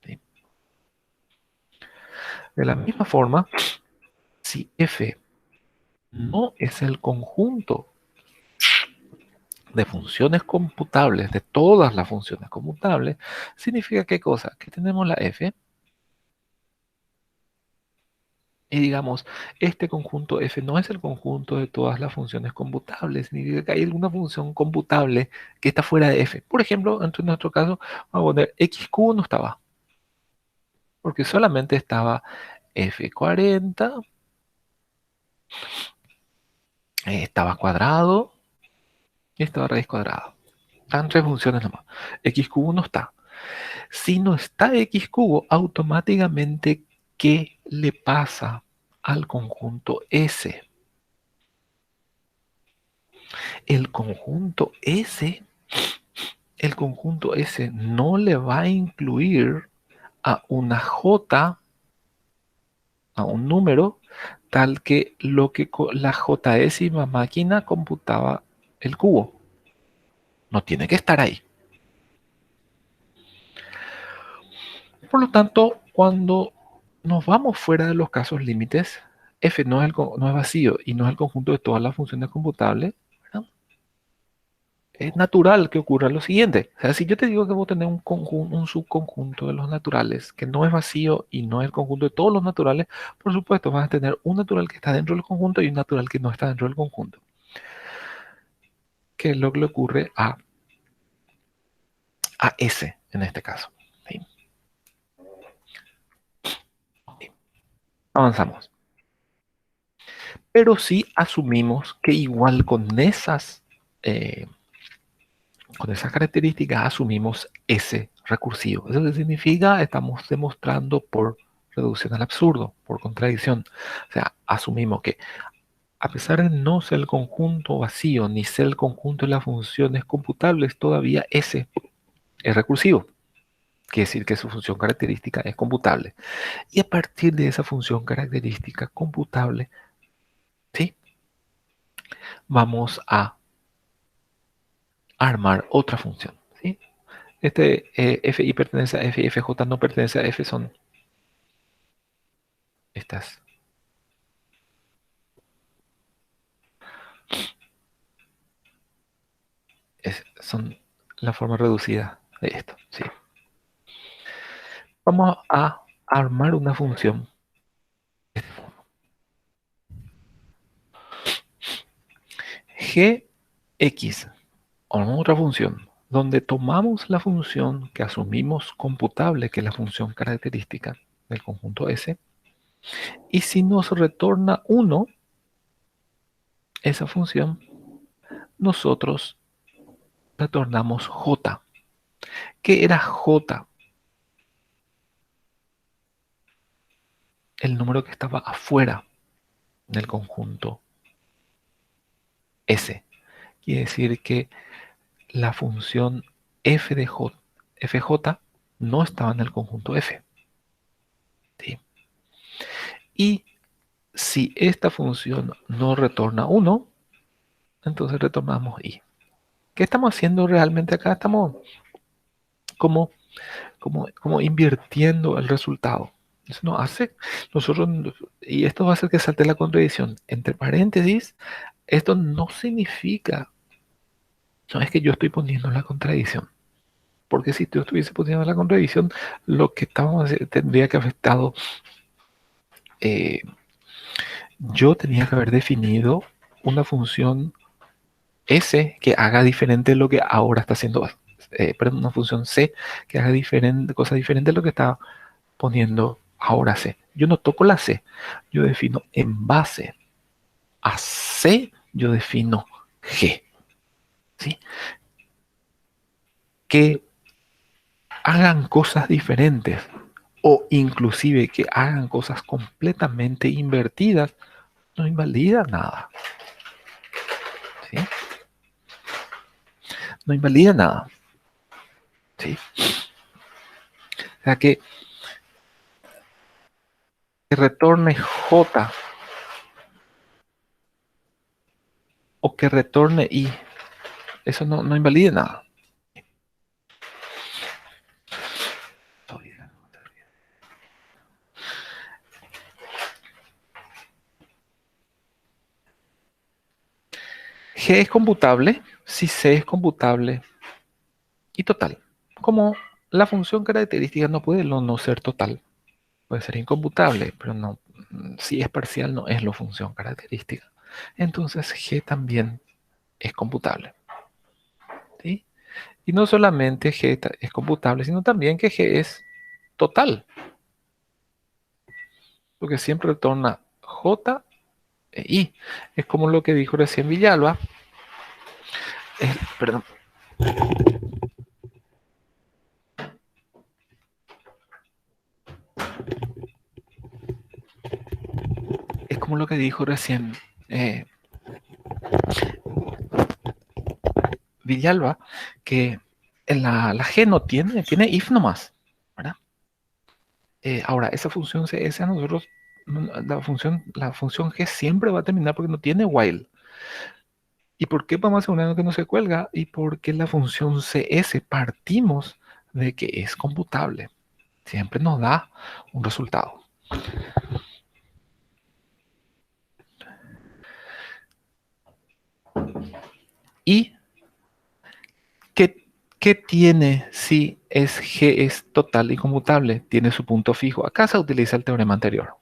Speaker 1: ¿Sí? De la misma forma, si F no es el conjunto de funciones computables, de todas las funciones computables, significa qué cosa? Que tenemos la F y digamos, este conjunto F no es el conjunto de todas las funciones computables, significa que hay alguna función computable que está fuera de F. Por ejemplo, en nuestro caso, vamos a poner X cubo no estaba, porque solamente estaba F40, estaba cuadrado y estaba raíz cuadrada. Están tres funciones nomás. X cubo no está. Si no está X cubo, automáticamente, ¿qué le pasa al conjunto S? El conjunto S, el conjunto S no le va a incluir a una J, a un número, tal que lo que la J-ésima máquina computaba el cubo. No tiene que estar ahí. Por lo tanto, cuando nos vamos fuera de los casos límites, F no es vacío y no es el conjunto de todas las funciones computables, ¿verdad? Es natural que ocurra lo siguiente. O sea, si yo te digo que vos tenés un subconjunto de los naturales que no es vacío y no es el conjunto de todos los naturales, por supuesto vas a tener un natural que está dentro del conjunto y un natural que no está dentro del conjunto. ¿Qué es lo que le ocurre a S en este caso? ¿Sí? Avanzamos. pero sí asumimos que igual con esas características asumimos ese recursivo. Eso qué significa, estamos demostrando por reducción al absurdo, por contradicción. O sea, asumimos que a pesar de no ser el conjunto vacío ni ser el conjunto de las funciones computables, todavía ese es recursivo. Quiere decir que su función característica es computable. Y a partir de esa función característica computable, ¿sí? Vamos a armar otra función. ¿Sí? FI pertenece a F y FJ no pertenece a F, son estas. Son la forma reducida de esto. ¿Sí? Vamos a armar una función Gx o otra función donde tomamos la función que asumimos computable, que es la función característica del conjunto S, y si nos retorna 1, esa función, nosotros retornamos J. ¿Qué era J? El número que estaba afuera del conjunto S. Quiere decir que la función f de J, fj no estaba en el conjunto F. ¿Sí? Y si esta función no retorna 1, entonces retornamos I. ¿Qué estamos haciendo realmente acá? Estamos como, como invirtiendo el resultado. Eso nos hace, nosotros, y esto va a hacer que salte la contradicción. Entre paréntesis, esto no significa, no es que yo estoy poniendo la contradicción. Porque si tú estuviese poniendo la contradicción, lo que tendría que haber estado, eh, yo tenía que haber definido una función S que haga diferente lo que ahora está haciendo, perdón, una función C que haga cosas diferentes de lo que está poniendo ahora C. Yo no toco la C, yo defino en base a C, yo defino G, ¿sí? Que hagan cosas diferentes o inclusive que hagan cosas completamente invertidas, no invalida nada, ¿sí? No invalida nada, ¿sí? O sea que retorne J o que retorne I, eso no invalida nada. G es computable si C es computable y total. Como la función característica no puede no ser total, puede ser incomputable, pero no, si es parcial no es la función característica. Entonces G también es computable, ¿sí? Y no solamente G es computable, sino también que G es total, porque siempre retorna J e I. Es como lo que dijo recién Villalba, perdón, es como lo que dijo recién eh, Villalba, que en la G no tiene if nomás, ¿verdad? Ahora, esa función CS a nosotros, la función G siempre va a terminar porque no tiene while. ¿Y por qué vamos a asegurar que no se cuelga? Y porque la función CS partimos de que es computable. Siempre nos da un resultado. ¿Y qué tiene si G es total y computable? Tiene su punto fijo. Acá se utiliza el teorema anterior.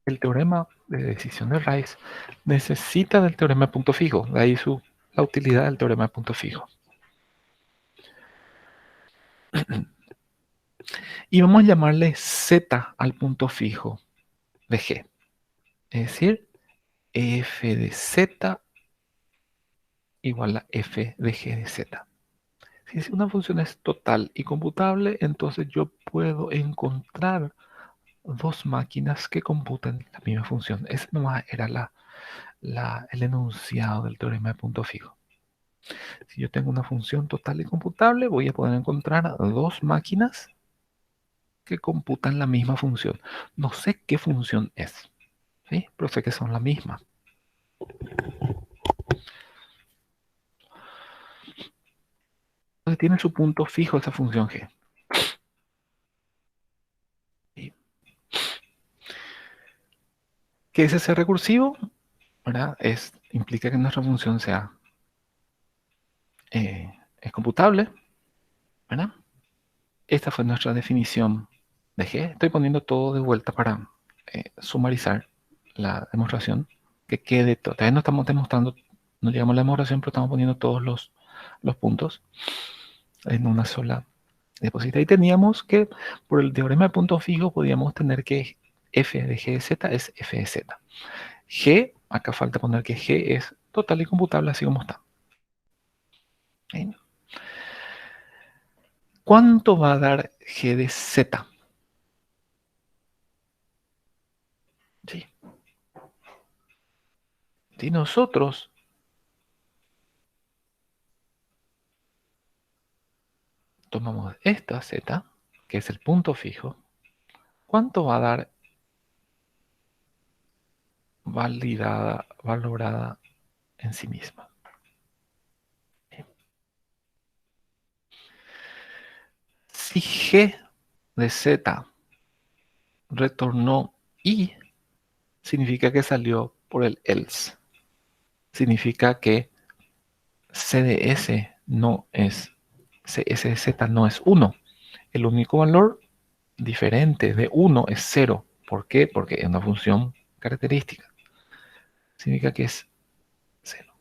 Speaker 1: El teorema de decisión de Rice necesita del teorema de punto fijo. De ahí la utilidad del teorema de punto fijo. Y vamos a llamarle Z al punto fijo de G. Es decir, f de z igual a f de g de z. Si una función es total y computable, entonces yo puedo encontrar dos máquinas que computen la misma función. Ese nomás era el enunciado del teorema de punto fijo. Si yo tengo una función total y computable, voy a poder encontrar dos máquinas que computan la misma función. No sé qué función es, ¿sí? Pero sé que son la misma. Entonces tiene su punto fijo esa función g. ¿Sí? ¿Qué es ese recursivo? ¿Verdad? Implica que nuestra función sea es computable, ¿verdad? Esta fue nuestra definición de G. Estoy poniendo todo de vuelta para sumarizar la demostración. Que quede todo. Todavía no estamos demostrando, no llegamos a la demostración, pero estamos poniendo todos los puntos en una sola diapositiva. Y teníamos que, por el teorema de punto fijo, podíamos tener que f de g de z es f de z. G, acá falta poner que G es total y computable así como está. ¿Sí? ¿Cuánto va a dar G de Z? ¿Sí? Si nosotros tomamos esta Z, que es el punto fijo, ¿cuánto va a dar valorada en sí misma? Si G de Z retornó I, significa que salió por el else. Significa que C de S no es, CS de Z no es 1. El único valor diferente de 1 es 0. ¿Por qué? Porque es una función característica. Significa que es 0.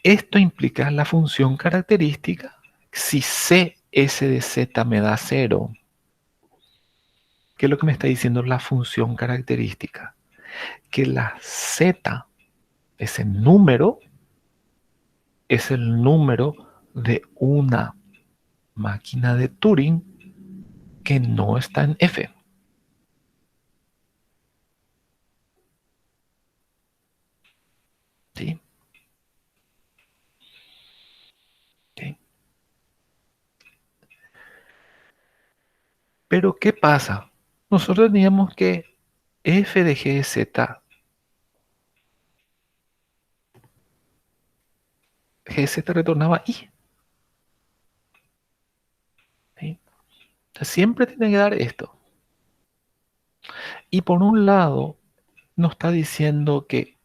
Speaker 1: Esto implica la función característica. Si CS de Z me da 0, ¿qué es lo que me está diciendo la función característica? Que la Z, ese número, es el número de una máquina de Turing que no está en F. ¿Sí? ¿Sí? Pero ¿qué pasa? Nosotros teníamos que f de g de z, g de z retornaba i. ¿Sí? Siempre tiene que dar esto. Y por un lado, nos está diciendo que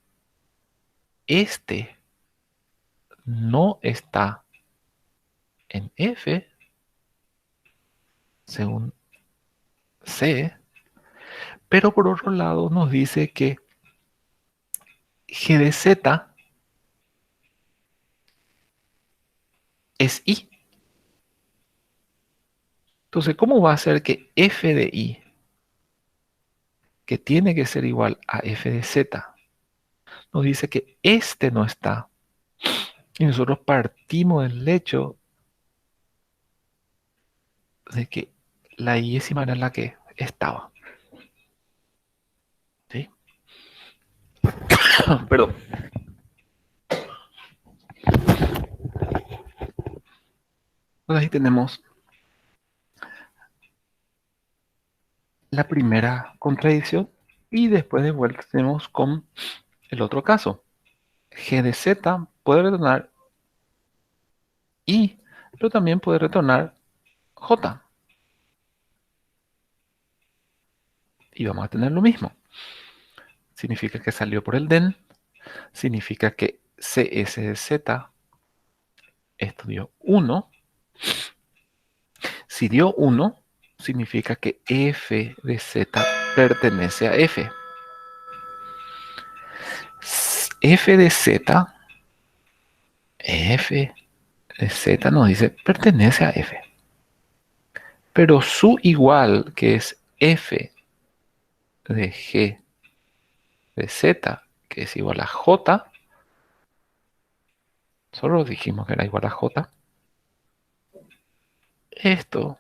Speaker 1: este no está en F, según C, pero por otro lado nos dice que G de Z es I. Entonces, ¿cómo va a ser que F de I, que tiene que ser igual a F de Z, nos dice que este no está? Y nosotros partimos del hecho de que la iésima era la que estaba. ¿Sí? Perdón. Entonces ahí tenemos la primera contradicción y después de vuelta tenemos con el otro caso. G de Z puede retornar I, pero también puede retornar J. Y vamos a tener lo mismo. Significa que salió por el DEN, significa que CS de Z esto dio 1. Si dio 1, significa que F de Z pertenece a F. F de Z, F de Z nos dice pertenece a F. Pero su igual, que es F de G de Z, que es igual a J, solo dijimos que era igual a J, esto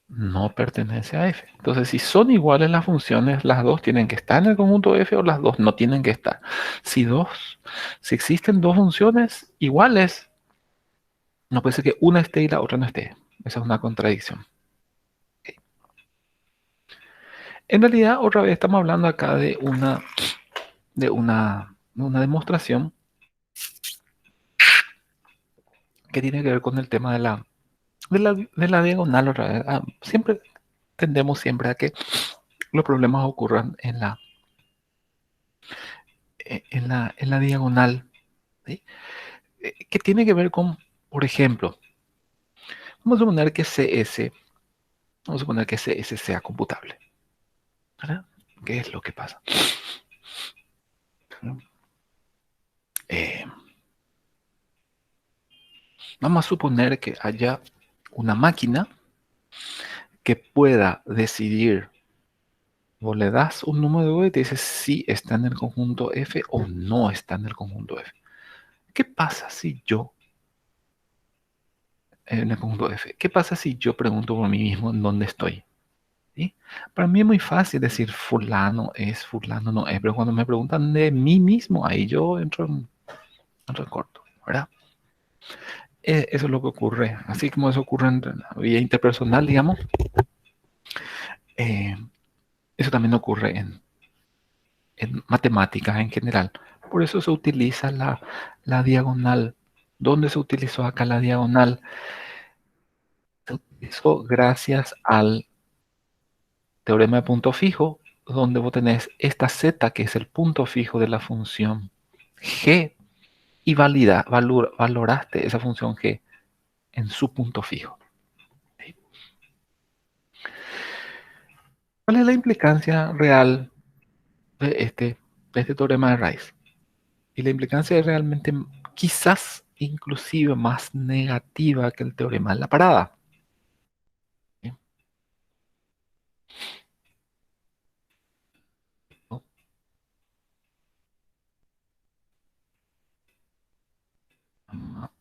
Speaker 1: no pertenece a F. Entonces, si son iguales las funciones, las dos tienen que estar en el conjunto F o las dos no tienen que estar. Si existen dos funciones iguales, no puede ser que una esté y la otra no esté. Esa es una contradicción. Ok. En realidad, otra vez estamos hablando acá de una demostración que tiene que ver con el tema de la diagonal otra vez. Siempre tendemos siempre a que los problemas ocurran en la diagonal, ¿sí? Que tiene que ver con, por ejemplo, vamos a suponer que CS sea computable, ¿verdad? ¿Qué es lo que pasa? Eh, Vamos a suponer que haya una máquina que pueda decidir, vos le das un número de y te dice si está en el conjunto F o no está en el conjunto F. ¿Qué pasa si yo, en el conjunto F, qué pasa si yo pregunto por mí mismo en dónde estoy? ¿Sí? Para mí es muy fácil decir fulano es, fulano no es, pero cuando me preguntan de mí mismo, ahí yo entro en corto, ¿verdad? Eso es lo que ocurre, así como eso ocurre en la vida interpersonal, digamos, eh, eso también ocurre en matemáticas en general. Por eso se utiliza la diagonal. ¿Dónde se utilizó acá la diagonal? Se utilizó gracias al teorema de punto fijo, donde vos tenés esta z, que es el punto fijo de la función g, y valoraste esa función g en su punto fijo. ¿Sí? ¿Cuál es la implicancia real de este teorema de Rice? Y la implicancia es realmente quizás inclusive más negativa que el teorema de la parada. ¿Sí? ¿No?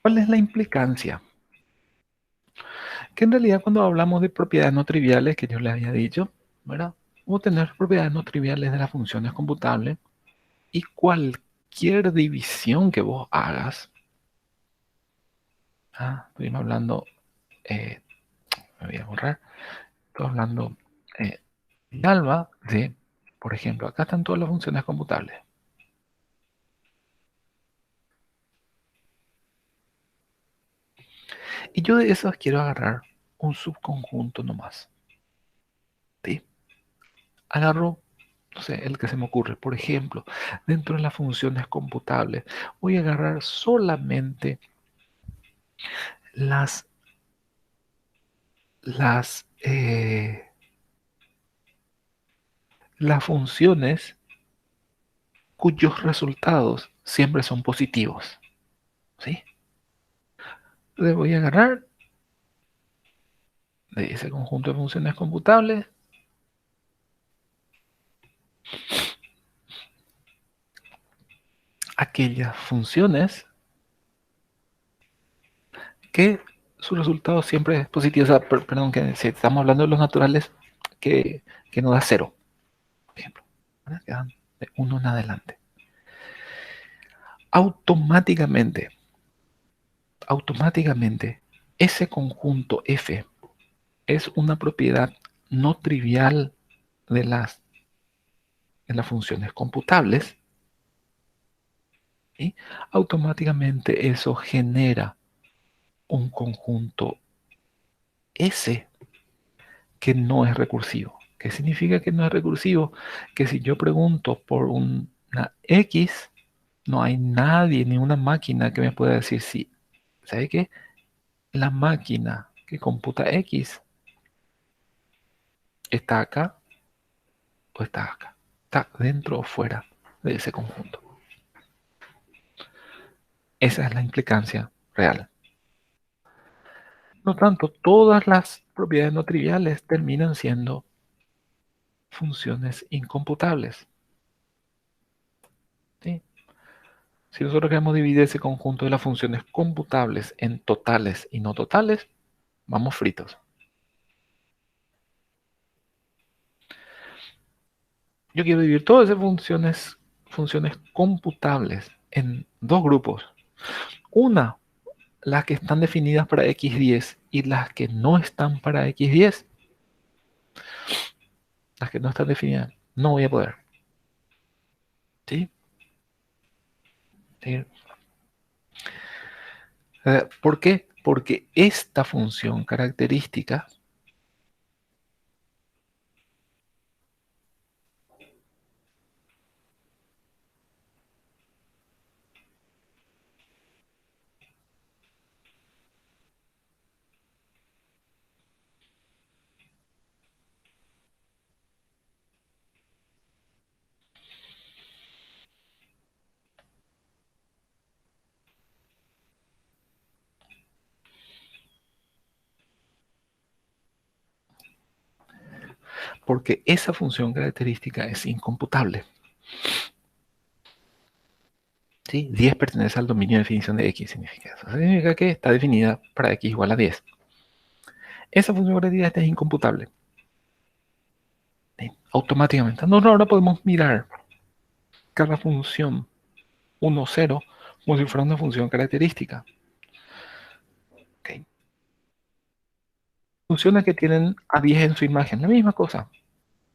Speaker 1: ¿Cuál es la implicancia? Que en realidad cuando hablamos de propiedades no triviales, que yo les había dicho, ¿verdad? Vamos a tener propiedades no triviales de las funciones computables y cualquier división que vos hagas, estuvimos hablando, eh, me voy a borrar, estoy hablando de alba de, por ejemplo, acá están todas las funciones computables. Y yo de esas quiero agarrar un subconjunto nomás. ¿Sí? Agarro, no sé, el que se me ocurre. Por ejemplo, dentro de las funciones computables, voy a agarrar solamente las, las funciones cuyos resultados siempre son positivos. ¿Sí? Le voy a agarrar de ese conjunto de funciones computables aquellas funciones que su resultado siempre es positivo. O sea, perdón, que si estamos hablando de los naturales, que no da cero, por ejemplo. ¿Verdad? Que dan de 1 en adelante. Automáticamente, ese conjunto F es una propiedad no trivial de las funciones computables, y automáticamente eso genera un conjunto S que no es recursivo. ¿Qué significa que no es recursivo? Que si yo pregunto por una X, no hay nadie, ni una máquina que me pueda decir sí. ¿Sabe qué? La máquina que computa X está acá o está acá. Está dentro o fuera de ese conjunto. Esa es la implicancia real. No tanto, todas las propiedades no triviales terminan siendo funciones incomputables. ¿Sí? Si nosotros queremos dividir ese conjunto de las funciones computables en totales y no totales, vamos fritos. Yo quiero dividir todas esas funciones computables en dos grupos. Una, las que están definidas para x10 y las que no están para x10. Las que no están definidas, no voy a poder. ¿Sí? ¿Sí? ¿Por qué? Porque esta función característica, porque esa función característica es incomputable. ¿Sí? 10 pertenece al dominio de definición de x, significa eso. Significa que está definida para x igual a 10. Esa función característica es incomputable. ¿Sí? Automáticamente. Nosotros ahora podemos mirar cada función 1, 0 como si fuera una función característica. ¿Okay? Funciones que tienen a 10 en su imagen, la misma cosa.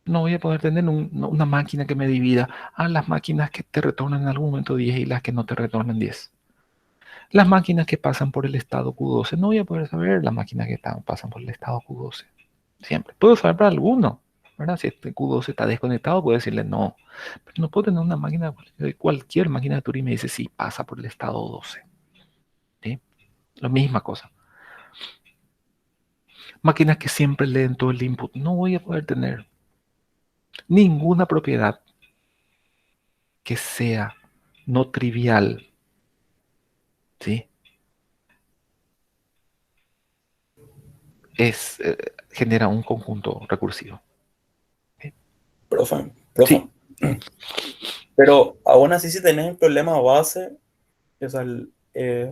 Speaker 1: No voy a poder tener una máquina que me divida a las máquinas que te retornan en algún momento 10 y las que no te retornan 10. Las máquinas que pasan por el estado Q12, no voy a poder saber las máquinas que pasan por el estado Q12. Siempre. Puedo saber para alguno, ¿verdad? Si este Q12 está desconectado, puedo decirle no. Pero no puedo tener una máquina, cualquier máquina de Turing me dice sí, pasa por el estado 12. ¿Sí? La misma cosa. Máquinas que siempre leen todo el input, no voy a poder tener ninguna propiedad que sea no trivial. ¿Sí? Genera un conjunto recursivo. ¿Sí?
Speaker 2: Profe,
Speaker 1: Sí.
Speaker 2: profe. Pero aún así, si tenés el problema base, o sea,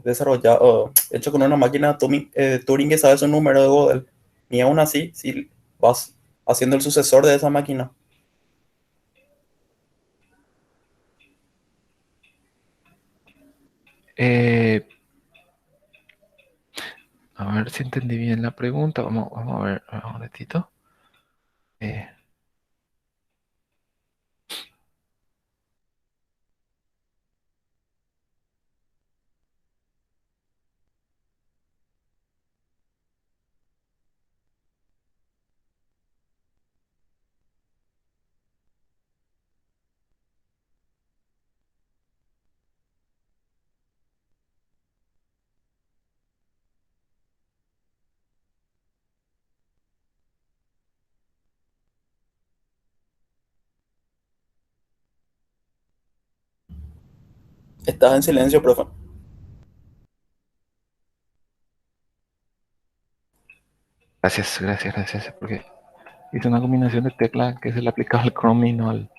Speaker 2: desarrollado, hecho con una máquina Turing que sabe su número de Gödel, y aún así, si vas haciendo el sucesor de esa máquina,
Speaker 1: Eh, a ver si entendí bien la pregunta. Vamos a ver un momentito. Eh,
Speaker 2: estás en silencio, profe.
Speaker 1: gracias, gracias, gracias. Porque hice una combinación de tecla que se le aplicaba al Chrome y no al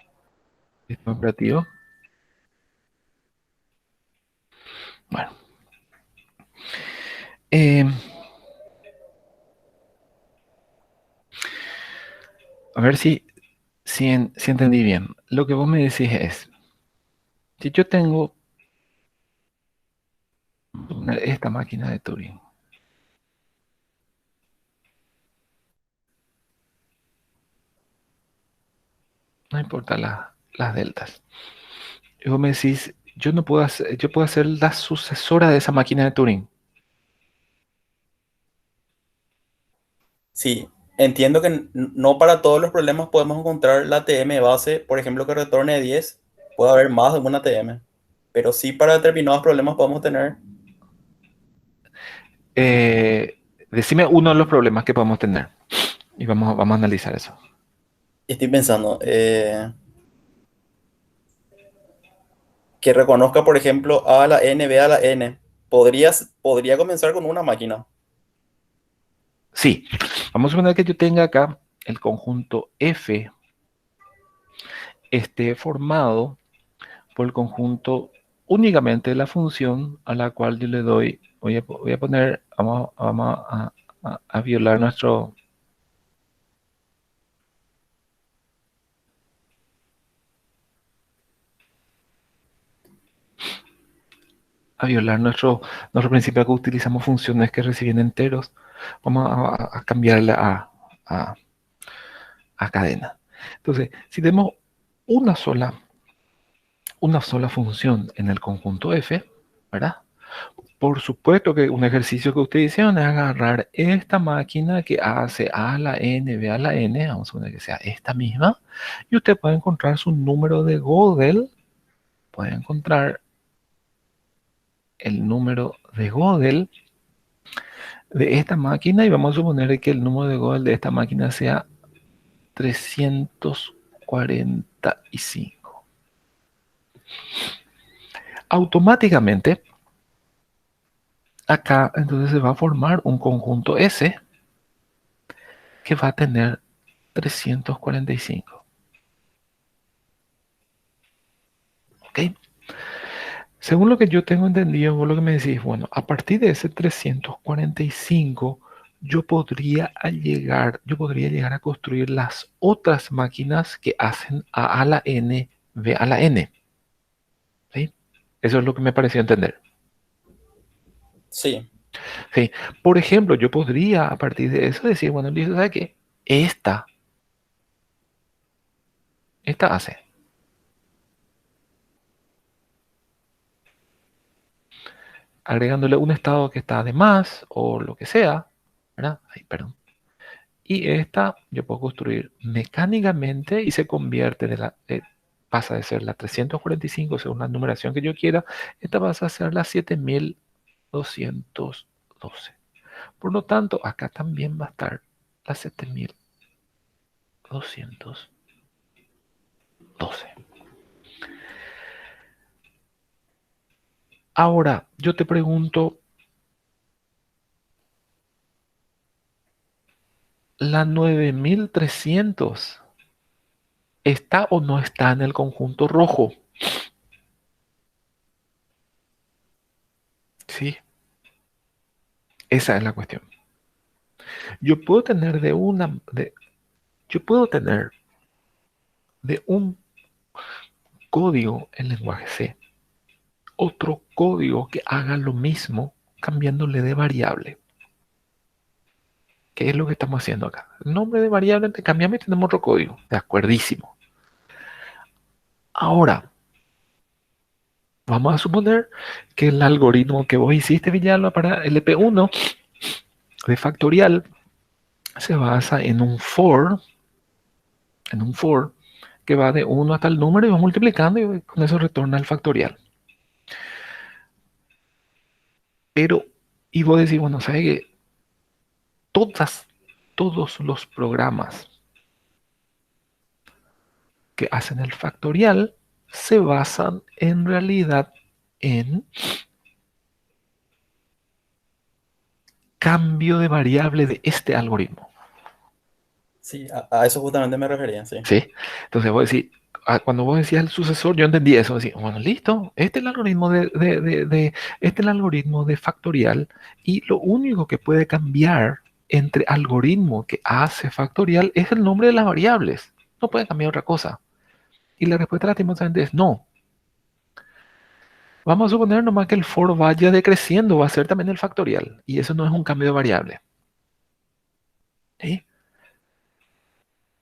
Speaker 1: sistema operativo. Bueno. Eh, a ver si entendí bien. Lo que vos me decís es, si yo tengo esta máquina de Turing, no importa las deltas. Y vos me decís, yo puedo hacer la sucesora de esa máquina de Turing.
Speaker 2: Sí, entiendo que no para todos los problemas podemos encontrar la TM base, por ejemplo, que retorne 10. Puede haber más de una TM, pero sí para determinados problemas podemos tener.
Speaker 1: Decime uno de los problemas que podemos tener y vamos a analizar eso.
Speaker 2: Estoy pensando que reconozca, por ejemplo, A a la N, B a la N. Podría comenzar con una máquina.
Speaker 1: Sí, vamos a suponer que yo tenga acá el conjunto F esté formado por el conjunto únicamente de la función a la cual yo le doy, voy a poner, vamos a violar nuestro principio que utilizamos funciones que reciben enteros. Vamos a cambiarla a cadena. Entonces, si tenemos una sola función en el conjunto F, ¿verdad? Por supuesto que un ejercicio que ustedes hicieron es agarrar esta máquina que hace A a la N, B a la N, vamos a suponer que sea esta misma, y usted puede encontrar su número de Gödel, puede encontrar el número de Gödel de esta máquina y vamos a suponer que el número de Gödel de esta máquina sea 345. Automáticamente, acá entonces se va a formar un conjunto S que va a tener 345. ¿Ok? Según lo que yo tengo entendido, vos lo que me decís, bueno, a partir de ese 345, yo podría llegar a construir las otras máquinas que hacen A a la N, B a la N. ¿Sí? Eso es lo que me pareció entender.
Speaker 2: Sí,
Speaker 1: ¿Sí? Por ejemplo, yo podría a partir de eso decir, bueno, listo, ¿sabe qué? Esta hace. Agregándole un estado que está de más o lo que sea, ¿verdad? Ay, perdón. Y esta yo puedo construir mecánicamente y se convierte pasa de ser la 345 según la numeración que yo quiera, esta pasa a ser la 7212. Por lo tanto, acá también va a estar la 7212. Ahora, yo te pregunto, ¿la 9300 está o no está en el conjunto rojo? Sí, esa es la cuestión. Yo puedo tener yo puedo tener de un código en lenguaje C otro código que haga lo mismo cambiándole de variable. ¿Qué es lo que estamos haciendo acá? El nombre de variable te cambiamos y tenemos otro código. De acuerdísimo. Ahora, vamos a suponer que el algoritmo que vos hiciste, Villalba, para LP1 de factorial se basa en un for que va de 1 hasta el número y va multiplicando y con eso retorna el factorial. Pero, y vos decís, bueno, ¿sabes qué? Todos los programas que hacen el factorial se basan en realidad en cambio de variable de este algoritmo.
Speaker 2: sí, a eso justamente me refería, sí.
Speaker 1: ¿Sí? Entonces vos decís, cuando vos decías el sucesor, yo entendí eso. Decía, bueno, listo, este es el algoritmo este es el algoritmo de factorial y lo único que puede cambiar entre algoritmo que hace factorial es el nombre de las variables. No puede cambiar otra cosa. Y la respuesta lastimosamente es no. Vamos a suponer nomás que el for vaya decreciendo, va a ser también el factorial. Y eso no es un cambio de variable. ¿Sí?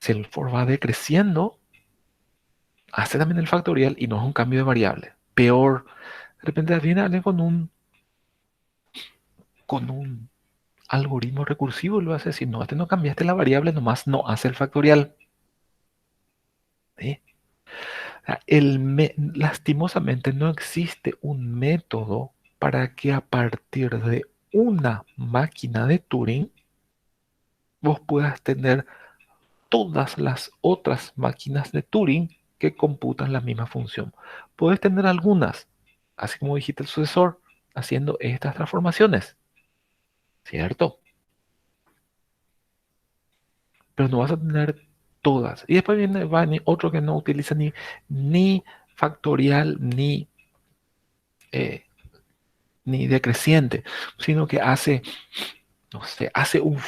Speaker 1: Si el for va decreciendo, hace también el factorial y no es un cambio de variable. Peor, de repente viene alguien con un algoritmo recursivo y lo hace decir, no, este no cambiaste la variable, nomás no hace el factorial. ¿Sí? O sea, lastimosamente no existe un método para que a partir de una máquina de Turing vos puedas tener todas las otras máquinas de Turing que computan la misma función. Puedes tener algunas, así como dijiste el sucesor, haciendo estas transformaciones, ¿cierto? pero no vas a tener todas. Y después va a venir otro que no utiliza ni factorial eh, ni decreciente, sino que hace, no sé, eh, hace un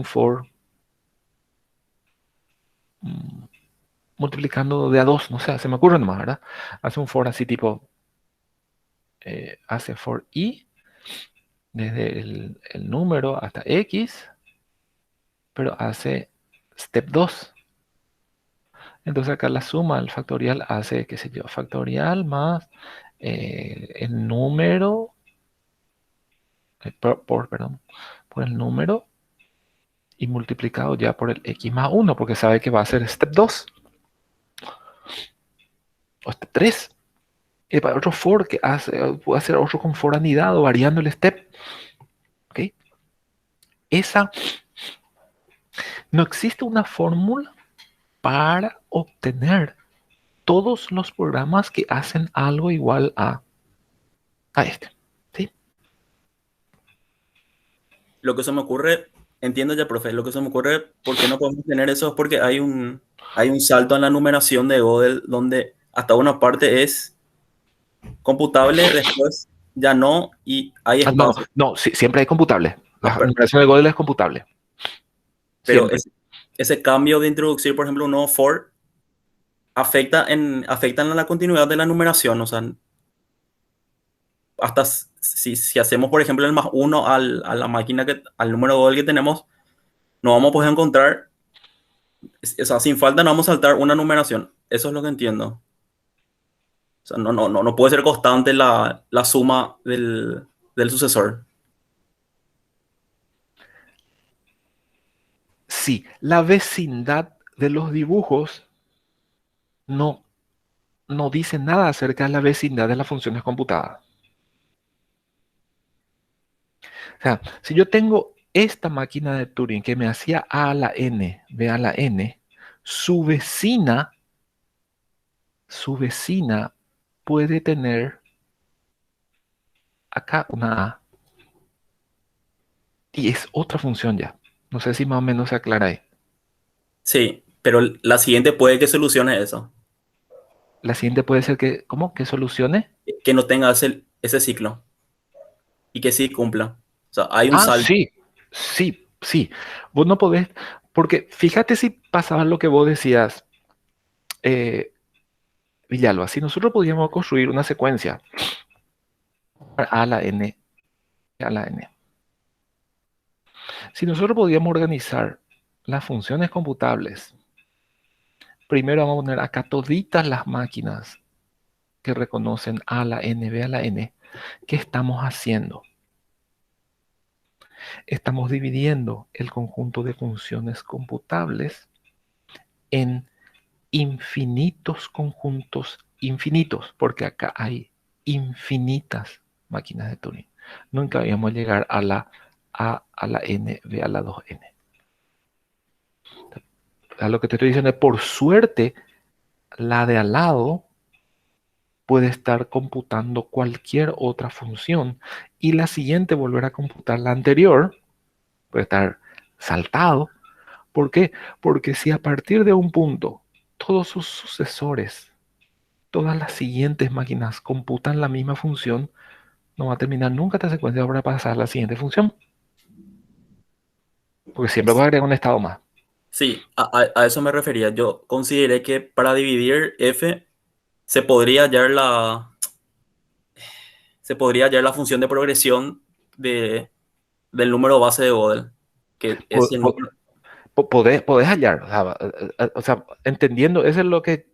Speaker 1: for mm, multiplicando de a 2, no sé, se me ocurre nomás, ¿verdad? Hace un for así tipo, hace for i desde el número hasta x, pero hace step 2. Entonces acá la suma, el factorial hace, qué sé yo, factorial más el número, perdón, por el número y multiplicado ya por el x más 1, porque sabe que va a ser step 2 o step 3. Y para otro for que puede hacer otro con for anidado, variando el step. ¿Ok? Esa, no existe una fórmula para obtener todos los programas que hacen algo igual a este. ¿Sí?
Speaker 2: Lo que se me ocurre, entiendo ya, profe, lo que se me ocurre, ¿por qué no podemos tener eso? Es porque hay un salto en la numeración de Gödel donde hasta una parte es computable, después ya no, y hay
Speaker 1: No,
Speaker 2: espacio.
Speaker 1: no, sí, siempre hay computable.
Speaker 2: Ah,
Speaker 1: La numeración de Gödel es computable.
Speaker 2: pero
Speaker 1: Siempre.
Speaker 2: ese cambio de introducir, por ejemplo, un nuevo for afecta en la continuidad de la numeración. O sea, hasta si hacemos, por ejemplo, el más uno a la máquina, al número Gödel que tenemos, no vamos a poder encontrar, o sea, sin falta no vamos a saltar una numeración. Eso es lo que entiendo. O sea, no puede ser constante la suma del sucesor.
Speaker 1: Sí, la vecindad de los dibujos no, no dice nada acerca de la vecindad de las funciones computadas. O sea, si yo tengo esta máquina de Turing que me hacía A a la n, B a la n, su vecina puede tener acá una A y es otra función ya. No sé si más o menos se aclara ahí.
Speaker 2: Sí, pero la siguiente puede que solucione eso,
Speaker 1: La siguiente puede ser que, ¿cómo? Que solucione.
Speaker 2: que no tenga ese ciclo y que sí cumpla. O sea, hay un
Speaker 1: Ah,
Speaker 2: salto.
Speaker 1: sí, sí, sí. Vos no podés, porque fíjate si pasaba lo que vos decías, eh, Villalba, si nosotros podíamos construir una secuencia a la n, a la n. Si nosotros podíamos organizar las funciones computables, primero vamos a poner acá toditas las máquinas que reconocen a la n, b a la n. ¿Qué estamos haciendo? Estamos dividiendo el conjunto de funciones computables en infinitos conjuntos infinitos, porque acá hay infinitas máquinas de Turing. Nunca íbamos a llegar a la A a la N, B a la 2N. A lo que te estoy diciendo es, por suerte, la de al lado puede estar computando cualquier otra función y la siguiente volver a computar la anterior, puede estar saltado. ¿Por qué? Porque si a partir de un punto todos sus sucesores, todas las siguientes máquinas computan la misma función, no va a terminar nunca esta secuencia para pasar a la siguiente función, porque siempre va a agregar un estado más.
Speaker 2: Sí, a eso me refería. Yo consideré que para dividir f se podría hallar la función de progresión del número base de Gödel, que es el número.
Speaker 1: Podés hallar, o sea, entendiendo, eso es lo que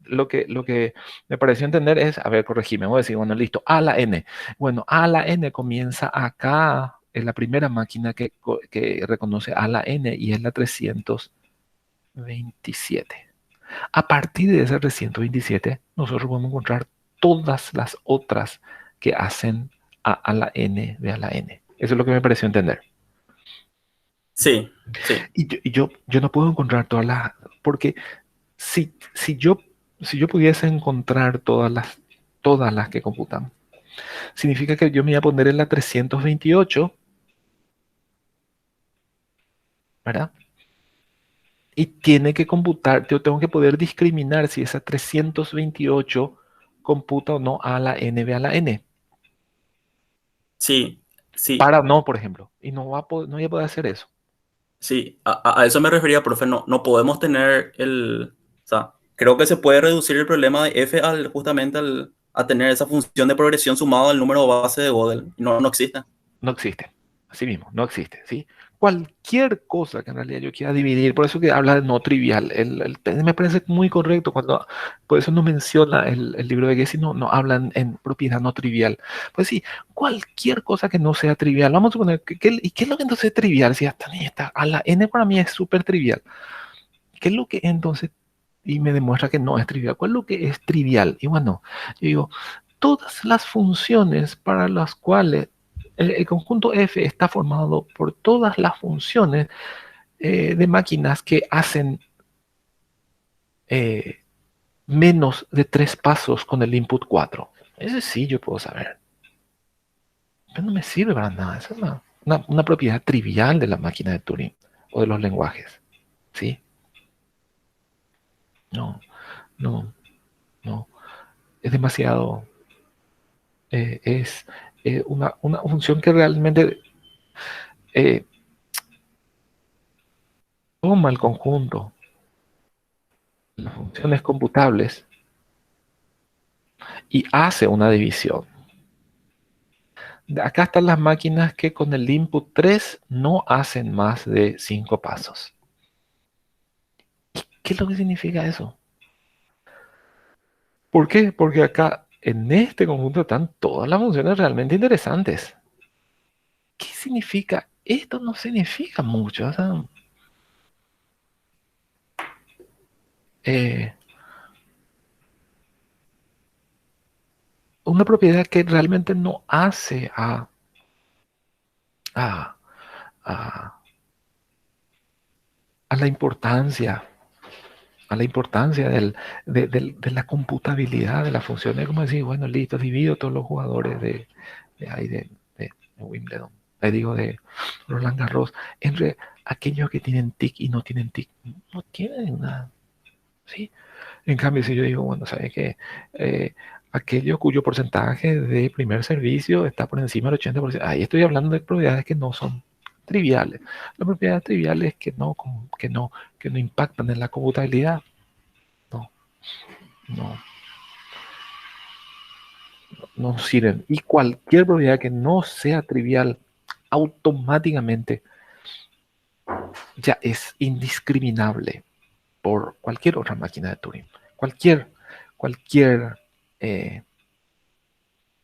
Speaker 1: me pareció entender es, a ver, corregime, voy a decir, bueno, listo, a la n. Bueno, a la n comienza acá, es la primera máquina que reconoce a la n y es la 327. A partir de ese 327, nosotros podemos encontrar todas las otras que hacen a la n de a la n. Eso es lo que me pareció entender.
Speaker 2: Sí, sí.
Speaker 1: Y yo no puedo encontrar todas las, porque si, si yo, si yo pudiese encontrar todas las que computan, significa que yo me iba a poner en la 328 ¿verdad? Y tiene que computar, yo tengo que poder discriminar si esa 328 computa o no a la n b a la n.
Speaker 2: Sí, sí,
Speaker 1: Para no, por ejemplo. Y no, no voy a poder hacer eso.
Speaker 2: sí, a eso me refería, profe. No, no podemos tener el... O sea, creo que se puede reducir el problema de f justamente a tener esa función de progresión sumado al número base de Gödel. No, no existe.
Speaker 1: No existe. Así mismo, no existe, ¿sí? Cualquier cosa que en realidad yo quiera dividir, por eso que habla de no trivial, me parece muy correcto cuando, por eso no menciona el libro de Gessi, no hablan en propiedad no trivial. Pues sí, cualquier cosa que no sea trivial, vamos a suponer, ¿y qué es lo que entonces es trivial? Si hasta ni está, a la n para mí es súper trivial. ¿Qué es lo que entonces, y me demuestra que no es trivial? ¿Cuál es lo que es trivial? Y bueno, yo digo, todas las funciones para las cuales el conjunto F está formado por todas las funciones de máquinas que hacen eh, menos de 3 pasos con el input 4. Ese sí yo puedo saber. Pero no me sirve para nada. Esa es una propiedad trivial de la máquina de Turing o de los lenguajes. ¿Sí? No, no, no. Es demasiado. Es una función que realmente eh, toma el conjunto, las funciones computables y hace una división. Acá están las máquinas que con el input 3 no hacen más de 5 pasos. ¿Qué es lo que significa eso? ¿Por qué? Porque acá en este conjunto están todas las funciones realmente interesantes. ¿Qué significa? Esto no significa mucho. O sea, eh, una propiedad que realmente no hace a, a, a la importancia, a la importancia de la computabilidad de las funciones. Como decir, bueno, listo, divido todos los jugadores de Wimbledon, digo, de Roland Garros, entre aquellos que tienen TIC y no tienen TIC. No tienen nada, ¿sí? En cambio, si yo digo, bueno, ¿sabes qué? Aquello cuyo porcentaje de primer servicio está por encima del 80%. Ahí estoy hablando de propiedades que no son triviales. Las propiedades triviales que no impactan en la computabilidad. No, no, no sirven. Y cualquier propiedad que no sea trivial, automáticamente ya es indiscriminable por cualquier otra máquina de Turing. Cualquier, eh,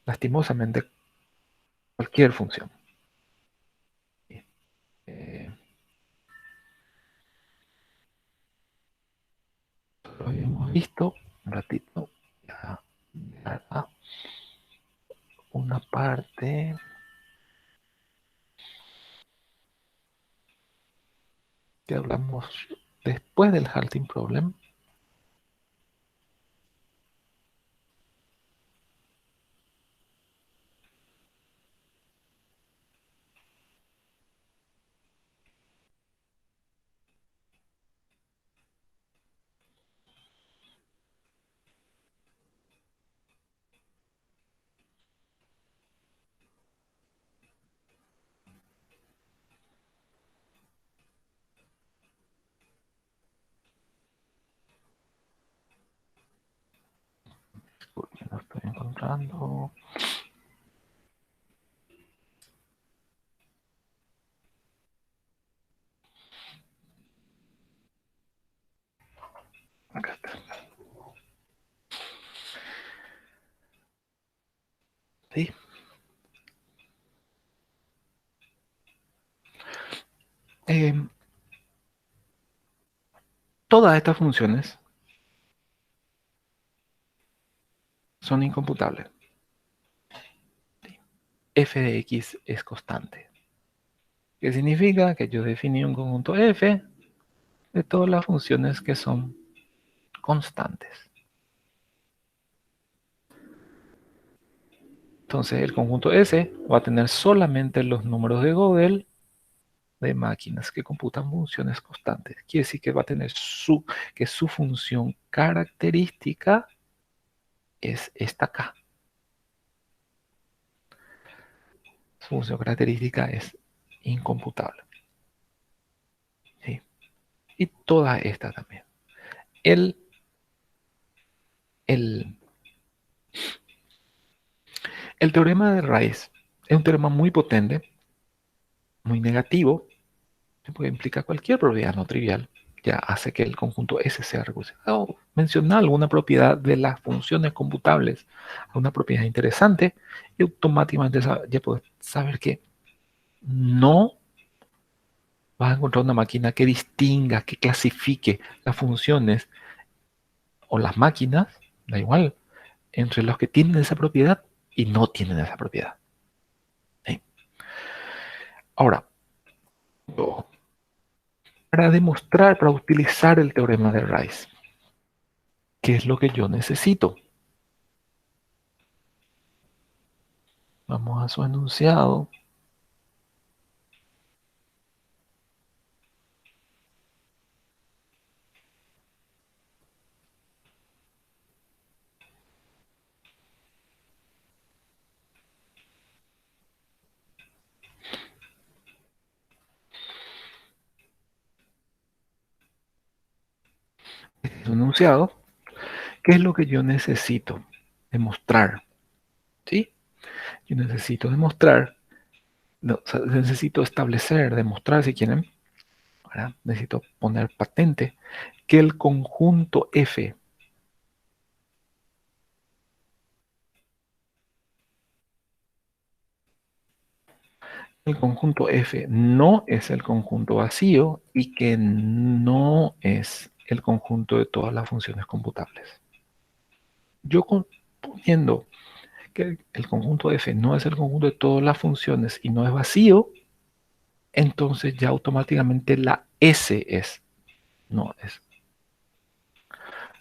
Speaker 1: lastimosamente, cualquier función. Eh, lo habíamos visto un ratito. Ya, ya, una parte que hablamos después del halting problem. Porque no estoy encontrando. Acá está. ¿Sí? Eh, todas estas funciones son incomputables. F de X es constante. ¿Qué significa? Que yo definí un conjunto F de todas las funciones que son constantes. Entonces el conjunto S va a tener solamente los números de Gödel de máquinas que computan funciones constantes. Quiere decir que va a tener que su función característica es esta acá. Su función característica es incomputable. ¿Sí? Y todas estas también. El, el, el teorema de raíz es un teorema muy potente, muy negativo, porque implica cualquier propiedad no trivial, ya hace que el conjunto S sea recursivo. O mencionar alguna propiedad de las funciones computables, una propiedad interesante, y automáticamente ya puedes saber que no vas a encontrar una máquina que distinga, que clasifique las funciones o las máquinas, da igual, entre los que tienen esa propiedad y no tienen esa propiedad. ¿Sí? Ahora, para demostrar, para utilizar el teorema de Rice, ¿qué es lo que yo necesito? Vamos a su enunciado. Su enunciado, ¿qué es lo que yo necesito demostrar? ¿Sí? Yo necesito demostrar, no, o sea, necesito establecer, demostrar si quieren, ¿verdad? Necesito poner patente que el conjunto F no es el conjunto vacío y que no es el conjunto de todas las funciones computables. Yo poniendo que el conjunto F no es el conjunto de todas las funciones y no es vacío, entonces ya automáticamente la S no es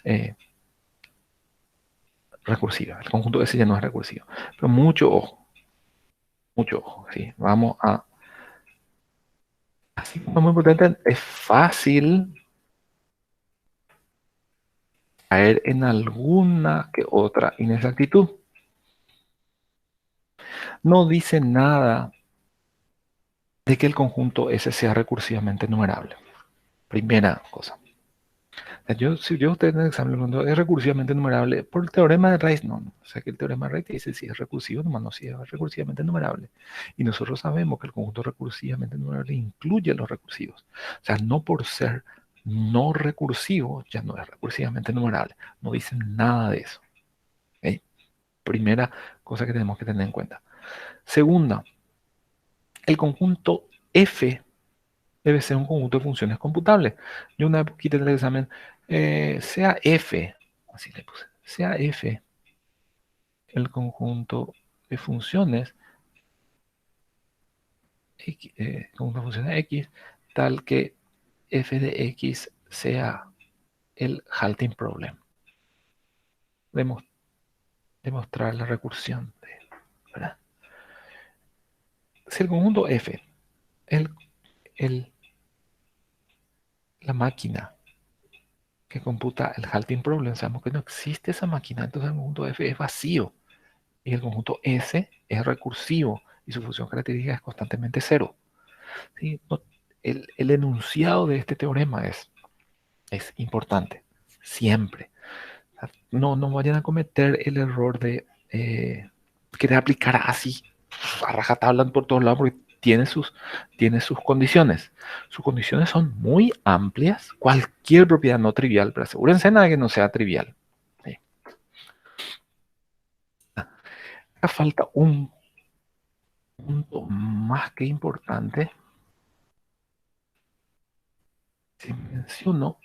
Speaker 1: eh, recursiva. El conjunto S ya no es recursivo. Pero mucho ojo, ¿sí? Vamos a... Así como muy importante, es fácil caer en alguna que otra inexactitud. No dice nada de que el conjunto S sea recursivamente numerable. Primera cosa. Si yo usted en el examen le pregunto, ¿es recursivamente numerable? Por el teorema de Rice, no. O sea que el teorema de Rice dice si es recursivo, nomás no si es recursivamente numerable. Y nosotros sabemos que el conjunto recursivamente numerable incluye los recursivos. O sea, no por ser no recursivo, ya no es recursivamente numerable. No dice nada de eso. ¿Okay? Primera cosa que tenemos que tener en cuenta. Segunda, el conjunto F debe ser un conjunto de funciones computables. Yo una vez quité el examen, sea F, así le puse, sea F el conjunto de funciones, conjunto de funciones X, tal que F de X sea el halting problem. Demostrar la recursión. ¿Verdad? Si el conjunto F, el, el, la máquina que computa el halting problem, sabemos que no existe esa máquina, entonces el conjunto F es vacío. Y el conjunto S es recursivo y su función característica es constantemente cero. ¿Sí? El enunciado de este teorema es importante, siempre. No vayan a cometer el error de querer aplicar así, a rajatabla por todos lados, porque tiene sus condiciones. Sus condiciones son muy amplias, cualquier propiedad no trivial, pero asegúrense nada que no sea trivial. ¿Sí? Acá falta un punto más que importante. Si menciono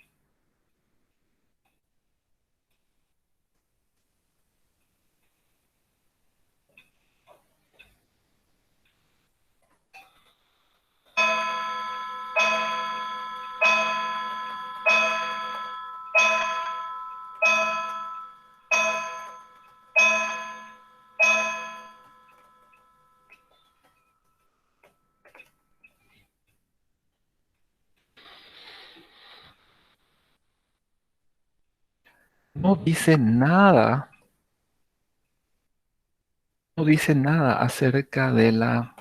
Speaker 1: no dice nada, no dice nada acerca de la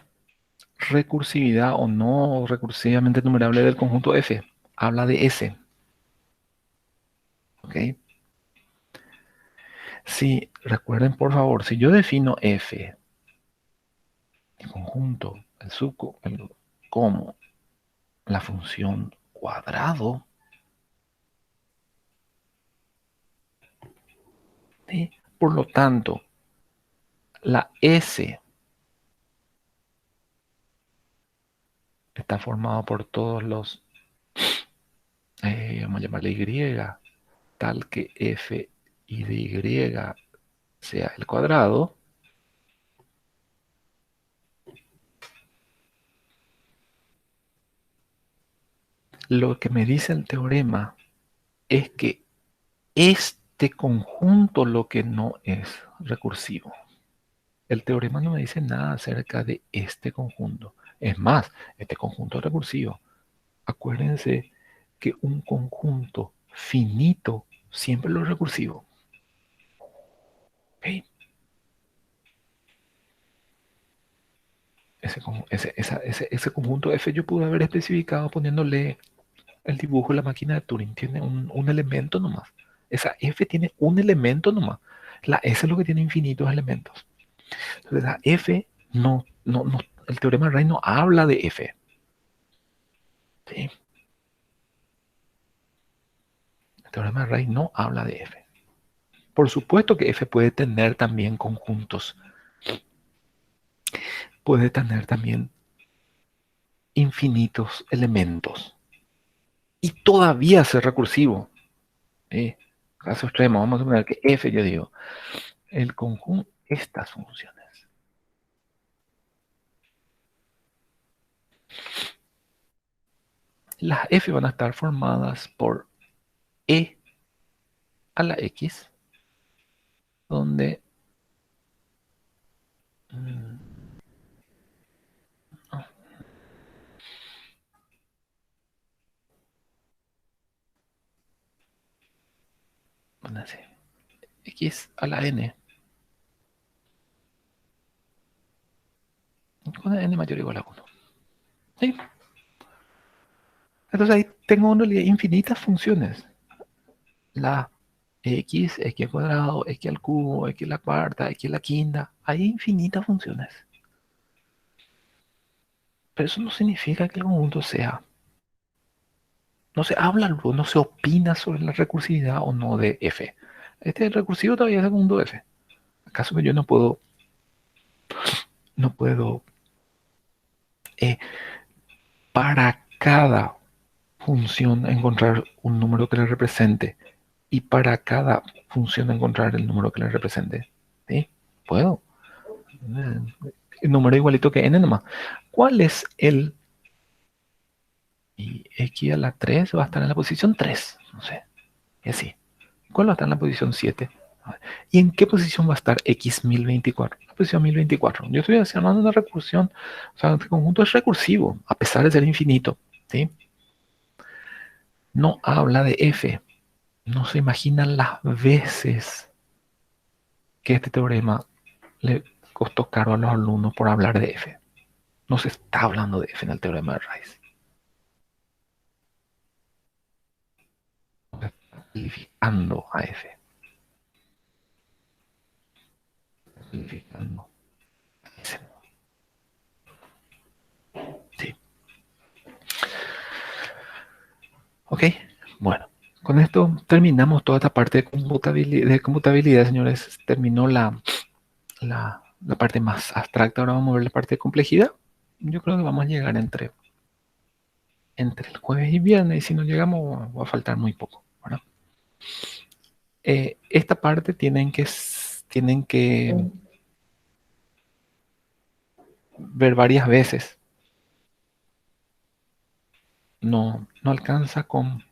Speaker 1: recursividad o no recursivamente enumerable del conjunto F. Habla de S. ¿Ok? Si recuerden, por favor, si yo defino F, el conjunto, como la función cuadrado, ¿sí? Por lo tanto, la S está formada por todos los, vamos a llamarle Y, tal que F y de Y sea el cuadrado. Lo que me dice el teorema es que este conjunto lo que no es recursivo. El teorema no me dice nada acerca de este conjunto. Es más, este conjunto es recursivo. Acuérdense que un conjunto finito siempre lo es recursivo. ¿Ok? Ese conjunto F yo pude haber especificado poniéndole el dibujo de la máquina de Turing. Tiene un elemento nomás. Esa F tiene un elemento nomás. La S es lo que tiene infinitos elementos. Entonces la F no, el teorema de Rey no habla de F. ¿Sí? El teorema de Rey no habla de F. Por supuesto que F puede tener también conjuntos. Puede tener también infinitos elementos. Y todavía ser recursivo. ¿Sí? Caso extremo, vamos a poner que F, yo digo, el conjunto, estas funciones. Las F van a estar formadas por E a la X, donde X a la N, con N mayor o igual a 1. ¿Sí? Entonces ahí tengo infinitas funciones. La X al cuadrado, X al cubo, X a la cuarta, X a la quinta. Hay infinitas funciones. Pero eso no significa que el conjunto sea. No se habla luego, no se opina sobre la recursividad o no de F. Este recursivo todavía es el conjunto F. ¿Acaso que yo no puedo eh, para cada función encontrar un número que le represente y para cada función encontrar el número que le represente? ¿Sí? Puedo. El número igualito que n nomás. ¿Cuál es el? Y x a la 3 va a estar en la posición 3. No sé. Y así. ¿Cuál va a estar en la posición 7? ¿Y en qué posición va a estar x 1024? La posición 1024. Yo estoy haciendo una recursión. O sea, este conjunto es recursivo, a pesar de ser infinito. ¿Sí? No habla de f. No se imaginan las veces que este teorema le costó caro a los alumnos por hablar de f. No se está hablando de f en el teorema de Rice. Se está simplificando a f. Simplificando. Sí. Ok. Bueno. Con esto terminamos toda esta parte de computabilidad, señores. Terminó la parte más abstracta. Ahora vamos a ver la parte de complejidad. Yo creo que vamos a llegar entre el jueves y viernes. Y si no llegamos, va a faltar muy poco. ¿Verdad? Esta parte tienen que ver varias veces. No alcanza con